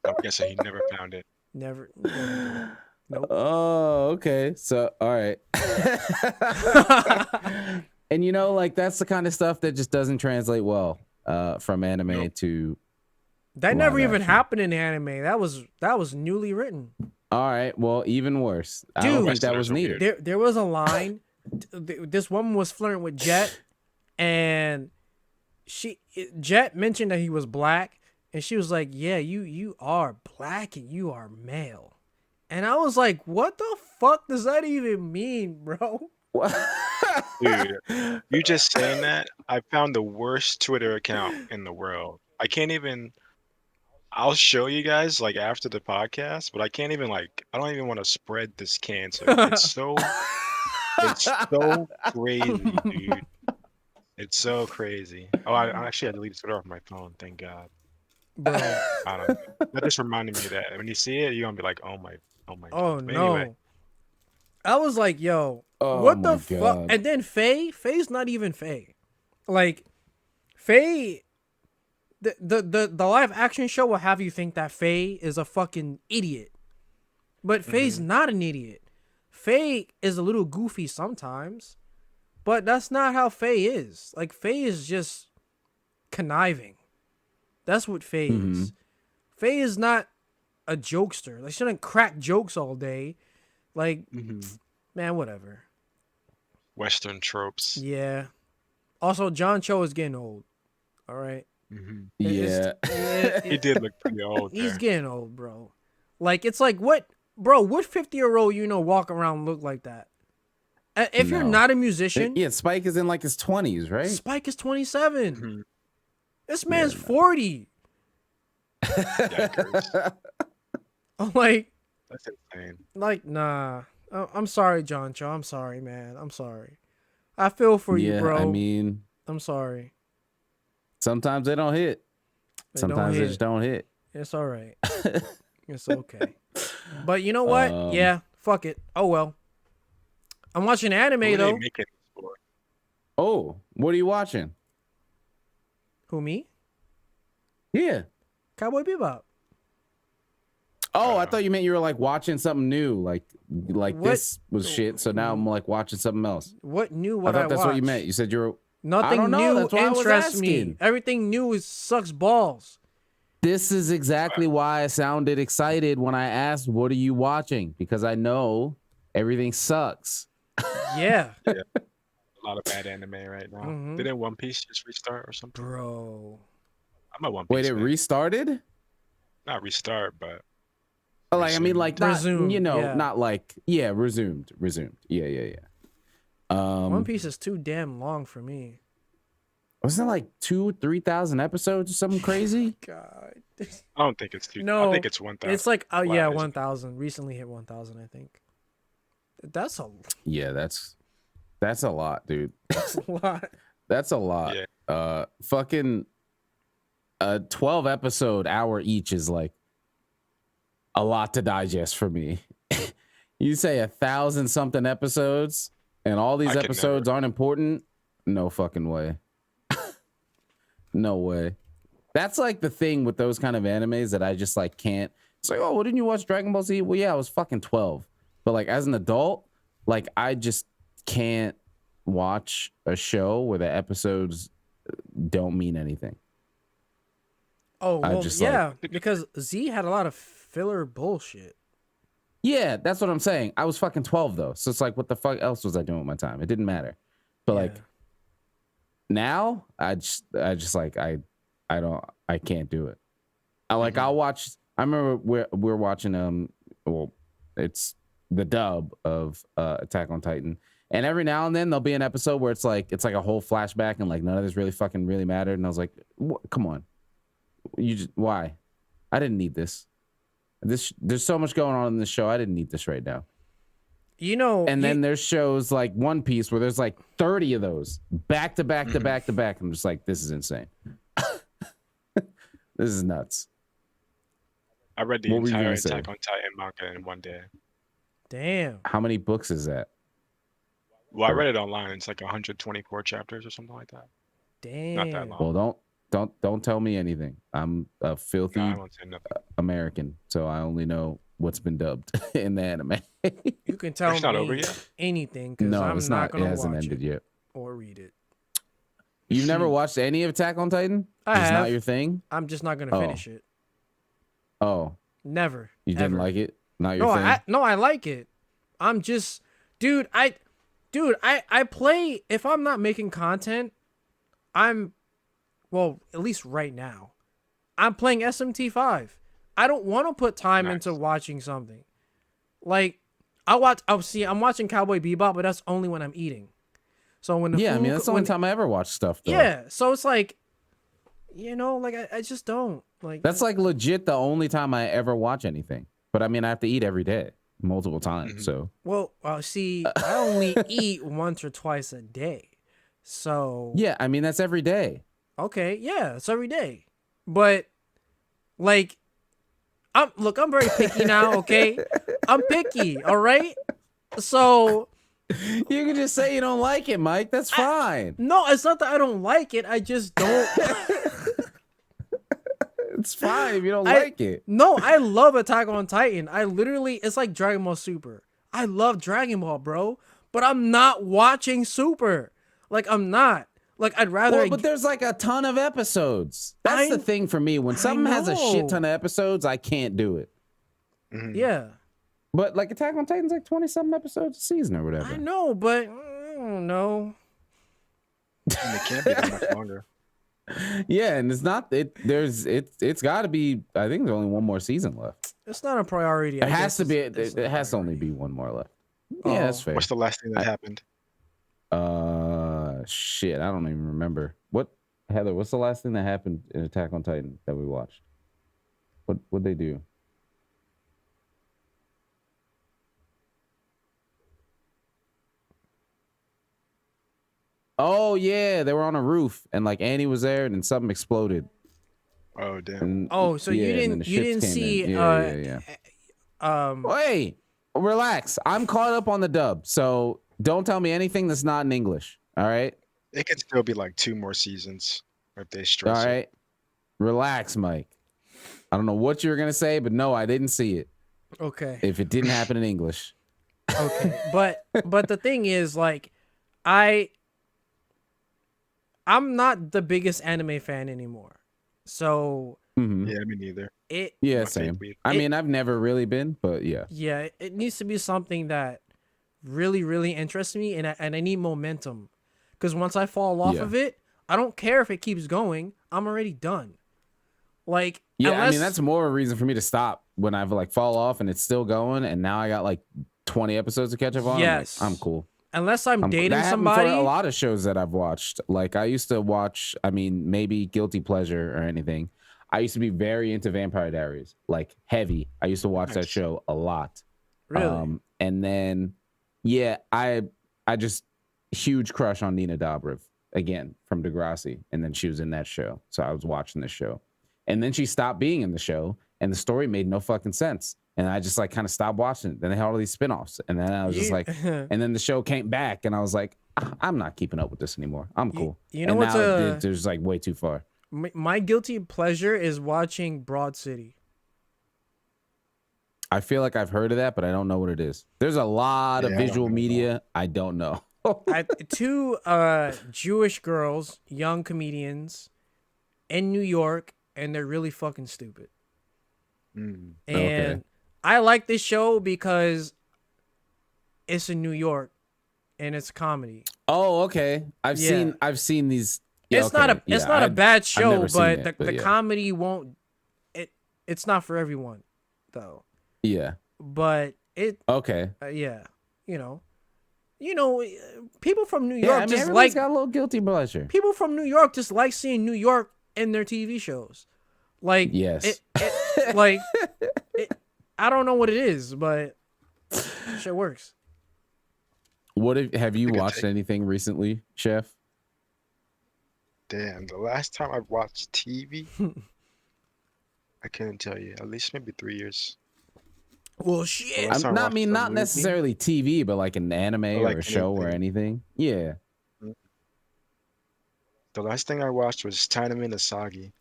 I'm guessing he never found it. never nope. Oh, okay. So, all right. And you know, like that's the kind of stuff that just doesn't translate well from anime Nope. to. That never Live even action. happened in anime. That was newly written. All right. Well, even worse. I don't Dude. think that was Westerners are needed. weird. There was a line. This woman was flirting with Jet, and Jet mentioned that he was black, and she was like, "Yeah, you are black and you are male," and I was like, "What the fuck does that even mean, bro?" Dude, you just saying that, I found the worst Twitter account in the world. I can't even. I'll show you guys like after the podcast, but I can't even like. I don't even want to spread this cancer. It's so crazy, dude. It's so crazy. Oh, I actually had to delete Twitter off my phone. Thank God. Bro. I don't know. That just reminded me of that. When you see it, you're gonna be like, oh my Oh God. But no. anyway, I was like, yo, Oh what my the fuck? God. And then Faye's not even Faye. Like, Faye, the live action show will have you think that Faye is a fucking idiot. But Faye's not an idiot. Faye is a little goofy sometimes, but that's not how Faye is. Like, Faye is just conniving. That's what Faye is. Faye is not a jokester. Like, she doesn't crack jokes all day. Like, man, whatever. Western tropes. Yeah. Also, John Cho is getting old. All right. Yeah. He did look pretty old. He's there. getting old, bro. Like, it's like, what 50-year-old walk around look like that? If you're No. not a musician, Yeah, Spike is in like his 20s, right? Spike is 27. Mhm. This man's 40. Yikers. I'm like, That's insane. nah. I'm sorry, John Cho. I'm sorry, man. I'm sorry. I feel for you, Yeah, bro. I mean, I'm sorry. sometimes they don't hit. They Sometimes don't they just don't hit. It's all right. It's okay. But you know what? Yeah, fuck it. Oh well. I'm watching anime Who are they though. making this for? Oh, what are you watching? Who, me? Yeah. Cowboy Bebop. Oh, I thought you meant you were like watching something new. Like What? this was shit. So now I'm like watching something else. What new I would I thought that's what you watch? meant. You said you're. Nothing don't know. new That's why I was interests me. asking. Everything new sucks balls. This is exactly why I sounded excited when I asked, "What are you watching?" Because I know everything sucks. Yeah. A lot of bad anime right now. Mhm. Didn't One Piece just restart or something? Bro. I'm a One Piece Wait, it fan. restarted? Not restart, but Oh, like I mean, like not Resumed, yeah. not like resumed. Yeah. One Piece is too damn long for me. Wasn't it like 2,000-3,000 episodes or something crazy? God. I don't think it's too. No, I think it's 1,000. It's like, Wow, yeah, is it? 1,000. Recently hit 1,000, I think. That's a Yeah, that's a lot, dude. lot. That's a lot. Yeah. Fucking a 12 episode hour each is like a lot to digest for me. You say 1,000 something episodes and all these I could episodes aren't important? No fucking way. No way. That's like the thing with those kind of animes that I just like can't. It's like, oh, well, didn't you watch Dragon Ball Z? Well, yeah, I was fucking 12. But like as an adult, like I just can't watch a show where the episodes don't mean anything. Oh, I well, just, yeah, because Z had a lot of filler bullshit. Yeah, that's what I'm saying. I was fucking 12 though. So it's like, what the fuck else was I doing with my time? It didn't matter. But like Yeah. now, I just like I can't do it. I'll watch. I remember we're watching well, it's the dub of Attack on Titan, And every now and then there'll be an episode where it's like a whole flashback and like none of this really mattered. And I was like, come on, why? I didn't need this. There's so much going on in this show. I didn't need this right now. And then there's shows like One Piece where there's like 30 of those back to back to back to back. I'm just like, this is insane. This is nuts. I read the entire Attack on Titan manga in one day. Damn. How many books is that? Well, I read it online. It's like 124 chapters or something like that. Damn. Not that long. Well, don't tell me anything. I'm a filthy I won't say nothing. American, so I only know what's been dubbed in the anime. You can tell It's not over me yet? anything because No, I'm it's not not. It going to hasn't watch ended it yet. or read it. You've never watched any of Attack on Titan? I It's have. not your thing? I'm just not going to finish it. Oh. Never. You didn't ever. like it? Not your thing? I like it. I'm just, dude, I play, if I'm not making content, well, at least right now, I'm playing SMT5. I don't want to put time into watching something. Like, I'm watching Cowboy Bebop, but that's only when I'm eating. So when that's the only time I ever watch stuff, though. Yeah, so it's like, like I just don't. Like That's like legit the only time I ever watch anything. But I mean, I have to eat every day, multiple times. So Well, see, I only eat once or twice a day. So yeah, I mean that's every day. Okay, yeah, it's every day. But like I'm very picky now, okay? I'm picky, all right? So you can just say you don't like it, Mike. That's fine. No, it's not that I don't like it. I just don't It's fine if you don't like it. No, I love Attack on Titan. It's like Dragon Ball Super. I love Dragon Ball, bro. But I'm not watching Super. Like, I'm not. Like, I'd rather... Well, but there's like a ton of episodes. That's the thing for me. When something has a shit ton of episodes, I can't do it. Yeah. But like Attack on Titan's like 20-something episodes a season or whatever. I know, but I don't know. And it can't be that much longer. Yeah, and it's not it's got to be. I think there's only one more season left. It's not a priority. It has to be. It has to only be one more left. Yeah, that's fair. What's the last thing that happened? Shit, I don't even remember. Heather? What's the last thing that happened in Attack on Titan that we watched? What'd they do? Oh yeah, they were on a roof and like Annie was there and then something exploded. Oh damn. And, so you didn't see Hey, relax. I'm caught up on the dub, so don't tell me anything that's not in English. All right? It could still be like 2 more seasons if they stress All right. Relax, Mike. I don't know what you were gonna say, but no, I didn't see it. Okay. If it didn't happen in English. Okay. But the thing is, like, I'm not the biggest anime fan anymore. So Mm-hmm. Yeah, me neither. Yeah, same. I mean, I've never really been, but yeah. Yeah, it needs to be something that really, really interests me, and I need momentum. Because once I fall off of it, I don't care if it keeps going. I'm already done. Like, I mean, that's more a reason for me to stop when I've like fall off and it's still going, and now I got like 20 episodes to catch up on. Yes, I'm cool. Unless I'm dating that somebody. For a lot of shows that I've watched, like I used to watch. I mean, maybe guilty pleasure or anything. I used to be very into Vampire Diaries, like heavy. I used to watch that show a lot. Really? And then, yeah, I just huge crush on Nina Dobrev again from Degrassi, and then she was in that show, so I was watching the show, and then she stopped being in the show, and the story made no fucking sense, and I just like kind of stopped watching it. Then they had all these spinoffs, and then I was just like, and then the show came back, and I was like, I'm not keeping up with this anymore. I'm cool. You know and what's now there's like way too far. My guilty pleasure is watching Broad City. I feel like I've heard of that, but I don't know what it is. There's a lot of visual media I don't know. 2 Jewish girls, young comedians in New York, and they're really fucking stupid. And I like this show because it's in New York and it's comedy. Oh, okay. I've seen these. Yeah, it's not a bad show, but the yeah. comedy won't. It's not for everyone, though. Yeah. But it. Okay. Yeah, you know. you know, people from New Yeah, York I mean, just everybody's like got a little guilty pleasure. people from New York just like seeing New York in their TV shows. Like, Yes. I don't know what it is, but shit works. Have you You could watched take- anything recently, Chef? Damn, the last time I watched TV, I couldn't tell you. At least maybe 3 years. Well, shit. Last time I watched a Not movie, necessarily TV, but like an anime or or like a show or anything. anything. Yeah. The last thing I watched was ItMeSheesh.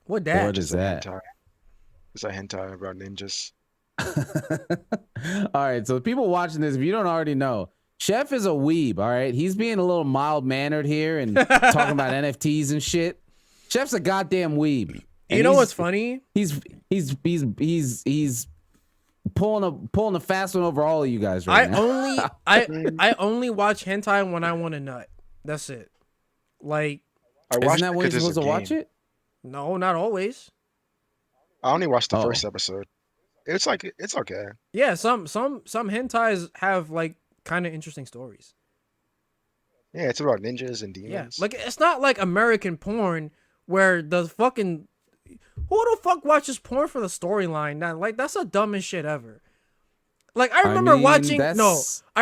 What that? What is that? Hentai. It's a hentai about ninjas. All right, so people watching this, if you don't already know, Chef is a weeb. All right, he's being a little mild mannered here and talking about NFTs and shit. Chef's a goddamn weeb. And You know what's funny? He's pulling a fast one over all of you guys right now. I only watch hentai when I want a nut. That's it. Like, I Isn't watched that it when you're 'cause it's a supposed to watch game. it? no, not always. I only watched the Oh. first episode. It's like it's okay. Yeah, some hentais have like kind of interesting stories. Yeah, it's about ninjas and Yeah, demons. like it's not like American porn where the fucking who the fuck watches porn for the storyline? That's the dumbest shit ever. Like I remember watching I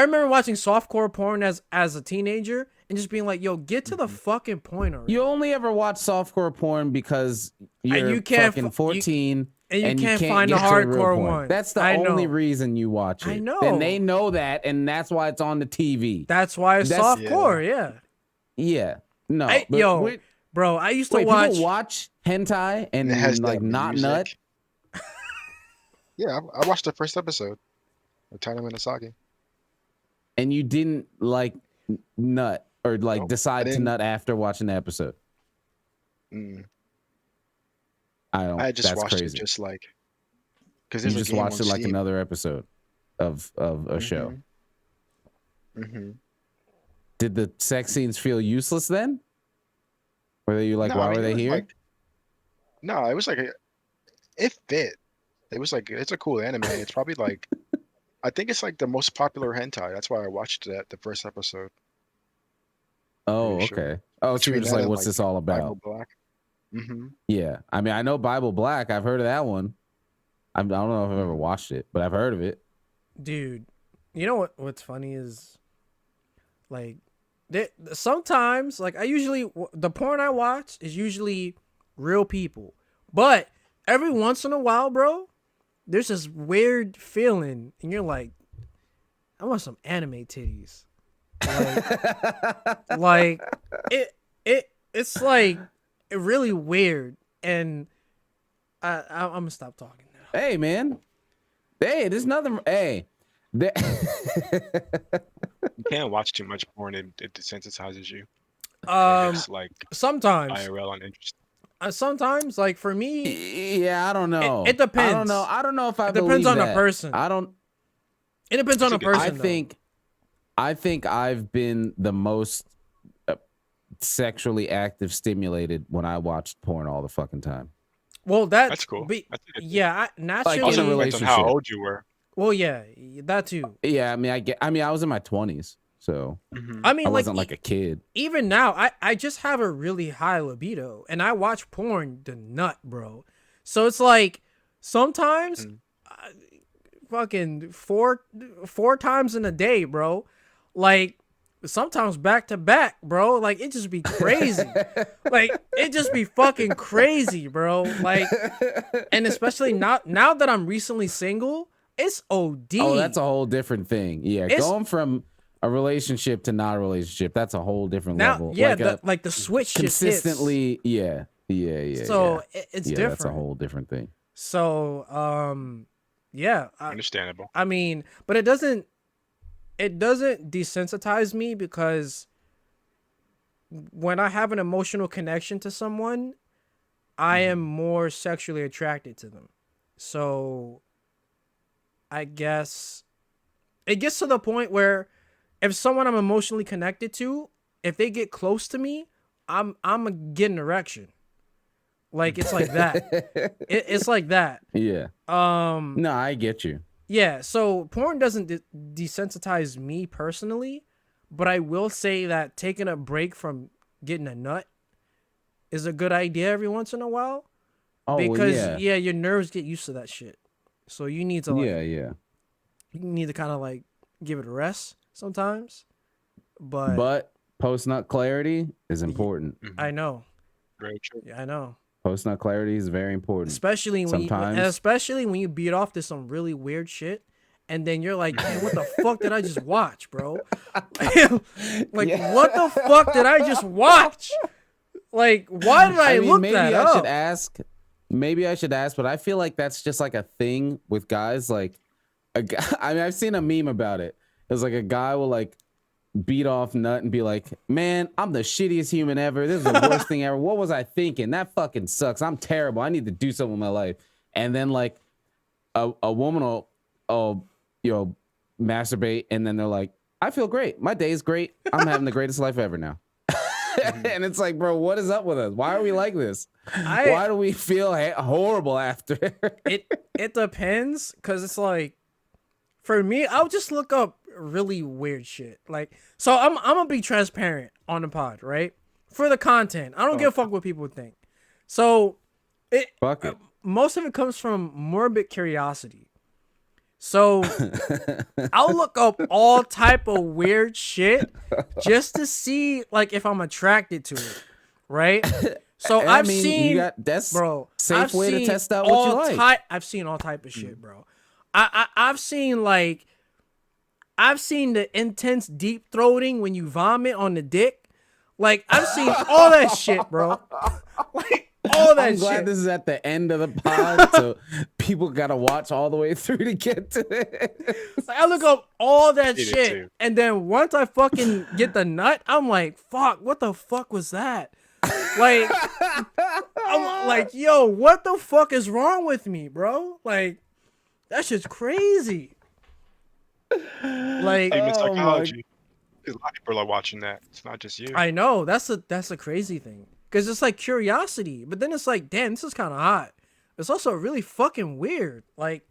remember watching softcore porn as a teenager and just being like, "Yo, get to the fucking point already." You only ever watch softcore porn because you're you can't fucking you 14 and you can't find get the to real hardcore porn. one. That's the I only know. reason you watch it. I know. And they know that, and that's why it's on the TV. That's why it's That's- softcore, yeah. Yeah. No. Hey, but yo, wait, bro, I used to people watch. watch hentai and it has like that not music. nut. Yeah, I watched the first episode of ItMeSheesh. And you didn't like nut or like Nope, decide I to didn't. nut after watching the episode. Mm. I don't. I just that's watched crazy. it just like because You there's a just game watched on it like Steam. another episode of a show. Mm-hmm. Did the sex scenes feel useless then? Were you like, No, why I mean, were it they was here? like- No, it was like it fit. It was like it's a cool anime. It's probably like I think it's like the most popular hentai. That's why I watched that the first episode. Oh, pretty sure. okay. Oh, so you're Between just that like, and, what's like, this all about? Bible Black. Mm-hmm. Yeah, I mean, I know Bible Black. I've heard of that one. I don't know if I've ever watched it, but I've heard of it. Dude, you know what's funny is like sometimes like the porn I watch is usually real people, but every once in a while, bro, there's this weird feeling and you're like, I want some anime titties. Like it's like really weird, and I'm gonna stop talking now. Hey, man. Hey, there's nothing. Hey. You can't watch too much porn. It desensitizes you. It's like Sometimes IRL uninteresting. sometimes like for me Yeah, I don't know. It depends. I don't know if I It depends believe on the that. person. It depends on the person. I think I've been the most sexually active stimulated when I watched porn all the fucking time. Well, That's cool. Be, That's a good thing. yeah, naturally. in a Also depends on relationship. how old you were. Well, yeah, that too. Yeah, I mean, I was in my 20s, so I mean, I like, wasn't like a kid. even now, I just have a really high libido, and I watch porn to nut, bro. So it's like sometimes, fucking four times in a day, bro. Like sometimes back to back, bro. Like it just be crazy. Like it just be fucking crazy, bro. Like, and especially now that I'm recently single, it's OD. Oh, that's a whole different thing. Yeah, It's- going from a relationship to not a relationship, that's a whole different now. level. Yeah, like the switch just hits. consistently. Yeah. So it's yeah, different. that's a whole different thing. So yeah. Understandable. I mean, but it doesn't desensitize me because when I have an emotional connection to someone, I am more sexually attracted to them. So I guess it gets to the point where if someone I'm emotionally connected to, if they get close to me, I'm gonna get an erection. Like it's like that. It's like that. Yeah. Um No, I get you. Yeah, so porn doesn't desensitize me personally, but I will say that taking a break from getting a nut is a good idea every once in a while Oh well, because yeah, yeah, your nerves get used to that shit. So you need to like yeah. you need to kind of like give it a rest sometimes. But But post nut clarity is y- important. I know. Very true. Yeah, I know. Post nut clarity is very important. Especially when Sometimes, especially when you beat off to some really weird shit and then you're like, "Man, what the fuck did I just watch, bro?" Like, Yeah. what the fuck did I just watch? Like, why did I, mean, look maybe that I up? should ask. Maybe I should ask, but I feel like that's just like a thing with guys. Like, I mean, I've seen a meme about it. It's like a guy will like beat off nut and be like, "Man, I'm the shittiest human ever. This is the worst thing ever. What was I thinking? That fucking sucks. I'm terrible. I need to do something with my life." And then like a woman will masturbate, and then they're like, "I feel great. My day is great. I'm having the greatest life ever now." And it's like, bro, what is up with us? Why are we like this? Why do we feel horrible after? It depends, because it's like, for me, I'll just look up really weird shit. Like, so I'm gonna be transparent on the pod, right? For the content, I don't give a fuck what people think. So Fuck it. most of it comes from morbid curiosity. So I'll look up all type of weird shit just to see like if I'm attracted to it, right? So I I've mean, seen, you got that's bro, safe I've way to seen test out what you all like. I've seen all type of shit, bro. I've seen like, I've seen the intense deep throating when you vomit on the dick. Like, I've seen all that shit, bro. Like, all that I'm glad shit. this is at the end of the pod, so people gotta watch all the way through to get to it. Like, I look up all that Did it shit, too. and then once I fucking get the nut, I'm like, fuck, what the fuck was that? Like, I'm like, yo, what the fuck is wrong with me, bro? Like, that shit's crazy. Like, Human Oh psychology. Because a lot of people are watching that. It's not just you. I know that's a crazy thing, because it's like curiosity, but then it's like, damn, this is kind of hot. It's also really fucking weird. Like,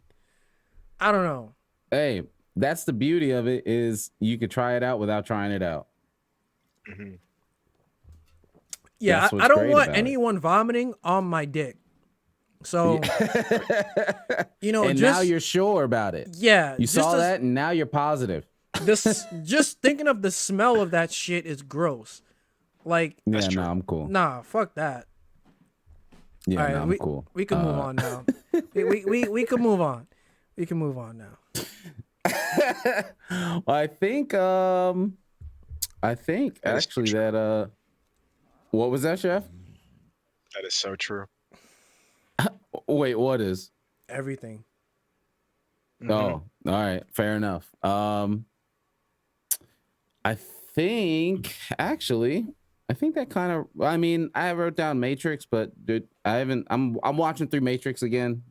I don't know. Hey, that's the beauty of it, is you could try it out without trying it out. Mhm. Yeah, That's I what's don't great want about it. anyone vomiting on my dick. So, you know, And just now you're sure about it. yeah, You just saw as- that, and now you're positive. This just thinking of the smell of that shit is gross. Like, Yeah, true. no, I'm cool. nah, fuck that. Yeah, All right, no, I'm cool. We can move on now. we can move on. We can move on now. Well, I think That is actually true. that what was that, Chef? That is so true. Wait, what is? Everything. Mhm. Oh, all right, fair enough. I think actually, I think that kind of. I mean, I wrote down Matrix, but dude, I haven't. I'm watching through Matrix again.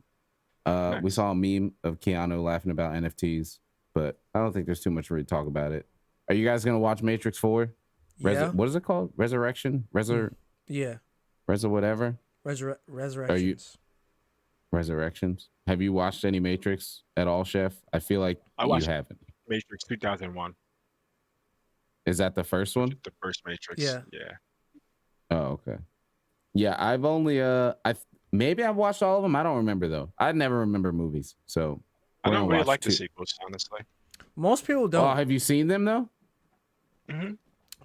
We Nice. saw a meme of Keanu laughing about NFTs, but I don't think there's too much to really talk about it. Are you guys gonna watch Matrix 4? Yeah. What is it called? Resurrection? Yeah. Whatever? Resurrections. Resurrections? Have you watched any Matrix at all, Chef? I feel like I you watched haven't. Matrix 2001. Is that the first one? The first Matrix. Yeah. Yeah. Oh, okay. Yeah, I've only maybe I've watched all of them. I don't remember though. I never remember movies, so I we're don't gonna really watch like the two. sequels, honestly. Most people Oh, don't. have you seen them though? Hmm.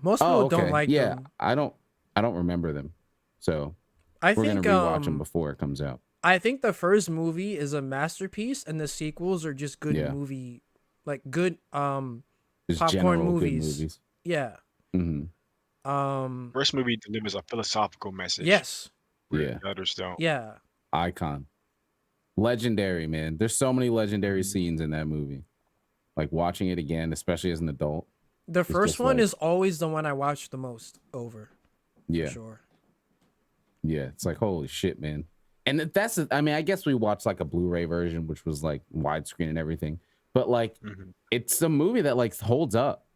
Most people Oh, okay. don't like yeah, them. I don't remember them. So I we're think gonna rewatch them before it comes out. I think the first movie is a masterpiece, and the sequels are just good Yeah. movie, like good Just popcorn general good movies. Yeah. hmm First movie delivers a philosophical message. Yes. where Yeah. The others don't. Yeah. Icon, legendary, man. There's so many legendary scenes in that movie. Like watching it again, especially as an adult. The first just one like- is always the one I watch the most over. Yeah. For sure. Yeah, it's like holy shit, man. And that's I mean, I guess we watched like a Blu-ray version, which was like widescreen and everything. But like, Mhm. it's a movie that like holds up.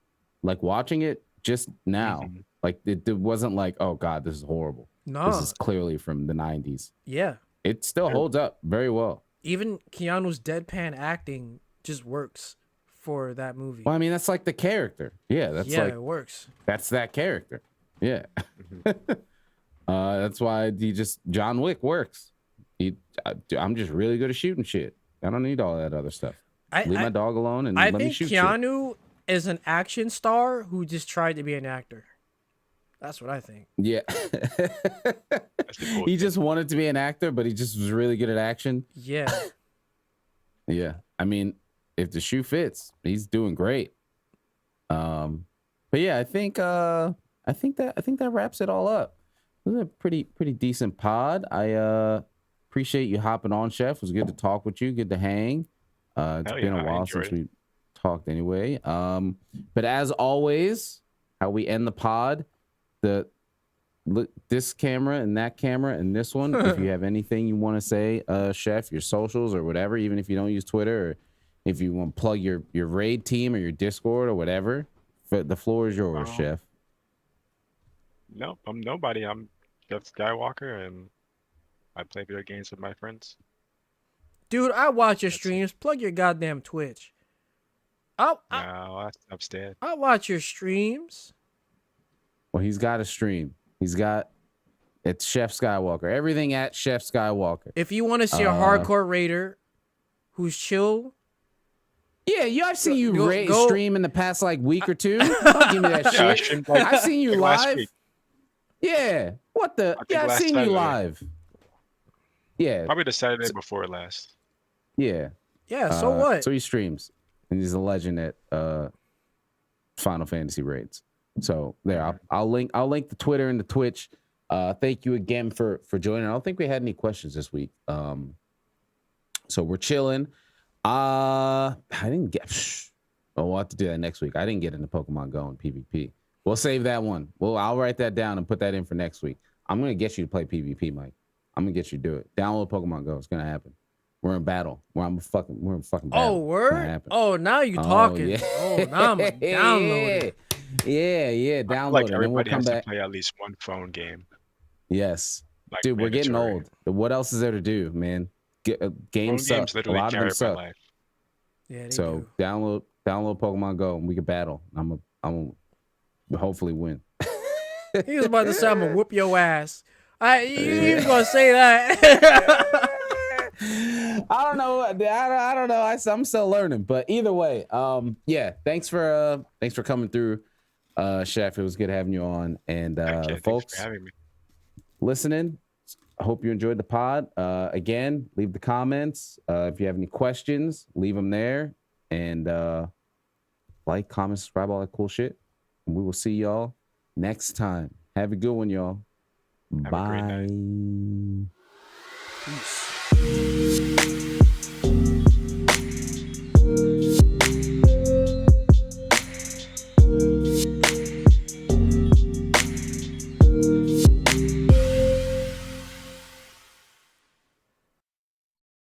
Like watching it just now, Mhm. like it wasn't like, oh god, this is horrible. No. This is clearly from the 90s. Yeah. It still holds up very well. Even Keanu's deadpan acting just works for that movie. Well, I mean, that's like the character. Yeah, that's yeah, like it works. that's that character. Yeah. That's why John Wick works. I'm just really good at shooting shit. I don't need all that other stuff. Leave my dog alone and I let me think shoot Keanu is an action star who just tried to be an actor. That's what I think. Yeah. He just wanted to be an actor, but he just was really good at action. Yeah. Yeah. I mean, if the shoe fits, he's doing great. But yeah, I think that wraps it all up. It was a pretty decent pod. I appreciate you hopping on, Chef. It was good to talk with you. Good to hang. It's been a while since we talked anyway. But as always, how we end the pod, this camera and that camera and this one, if you have anything you want to say, Chef, your socials or whatever, even if you don't use Twitter, or if you want to plug your raid team or your Discord or whatever, the floor is yours, Chef. Nope, I'm nobody. I'm Chefskywalker, and I play video games with my friends. Dude, I watch your streams. Plug your goddamn Twitch. No, I'm upstairs. I watch your streams. Well, he's got a stream. It's Chef Skywalker. Everything at Chef Skywalker. If you want to see a hardcore raider who's chill. Yeah, I've seen you stream in the past week or two. Don't give me that shit. I've seen you live. Yeah. What the? Yeah, I've seen you live. Yeah. Probably the Saturday before last. Yeah. Yeah, so what? So he streams. And he's a legend at Final Fantasy raids. So there, I'll link the Twitter and the Twitch. Thank you again for joining. I don't think we had any questions this week. So we're chilling. I didn't get. We'll have to do that next week. I didn't get into Pokemon Go and PvP. We'll save that one. I'll write that down and put that in for next week. I'm gonna get you to play PvP, Mike. I'm gonna get you to do it. Download Pokemon Go. It's gonna happen. We're in battle. We're in fucking battle. Oh, word? Oh, now you talking. Yeah. Oh, now I'm gonna download it. Yeah, download it. Everybody has to play at least one phone game. Yes. Dude, we're getting old. What else is there to do, man? Games suck. A lot of them suck. Yeah, so do. download Pokemon Go and we can battle. I'm gonna hopefully win. He was about to say I'm gonna whoop your ass. You was gonna say that. I don't know. I don't know. I'm still learning, but either way, yeah. Thanks for coming through, Chef. It was good having you on, and folks, thanks for having me. Listening. I hope you enjoyed the pod. Again, leave the comments. If you have any questions, leave them there, and like, comment, subscribe, all that cool shit. And we will see y'all next time. Have a good one, y'all. Bye.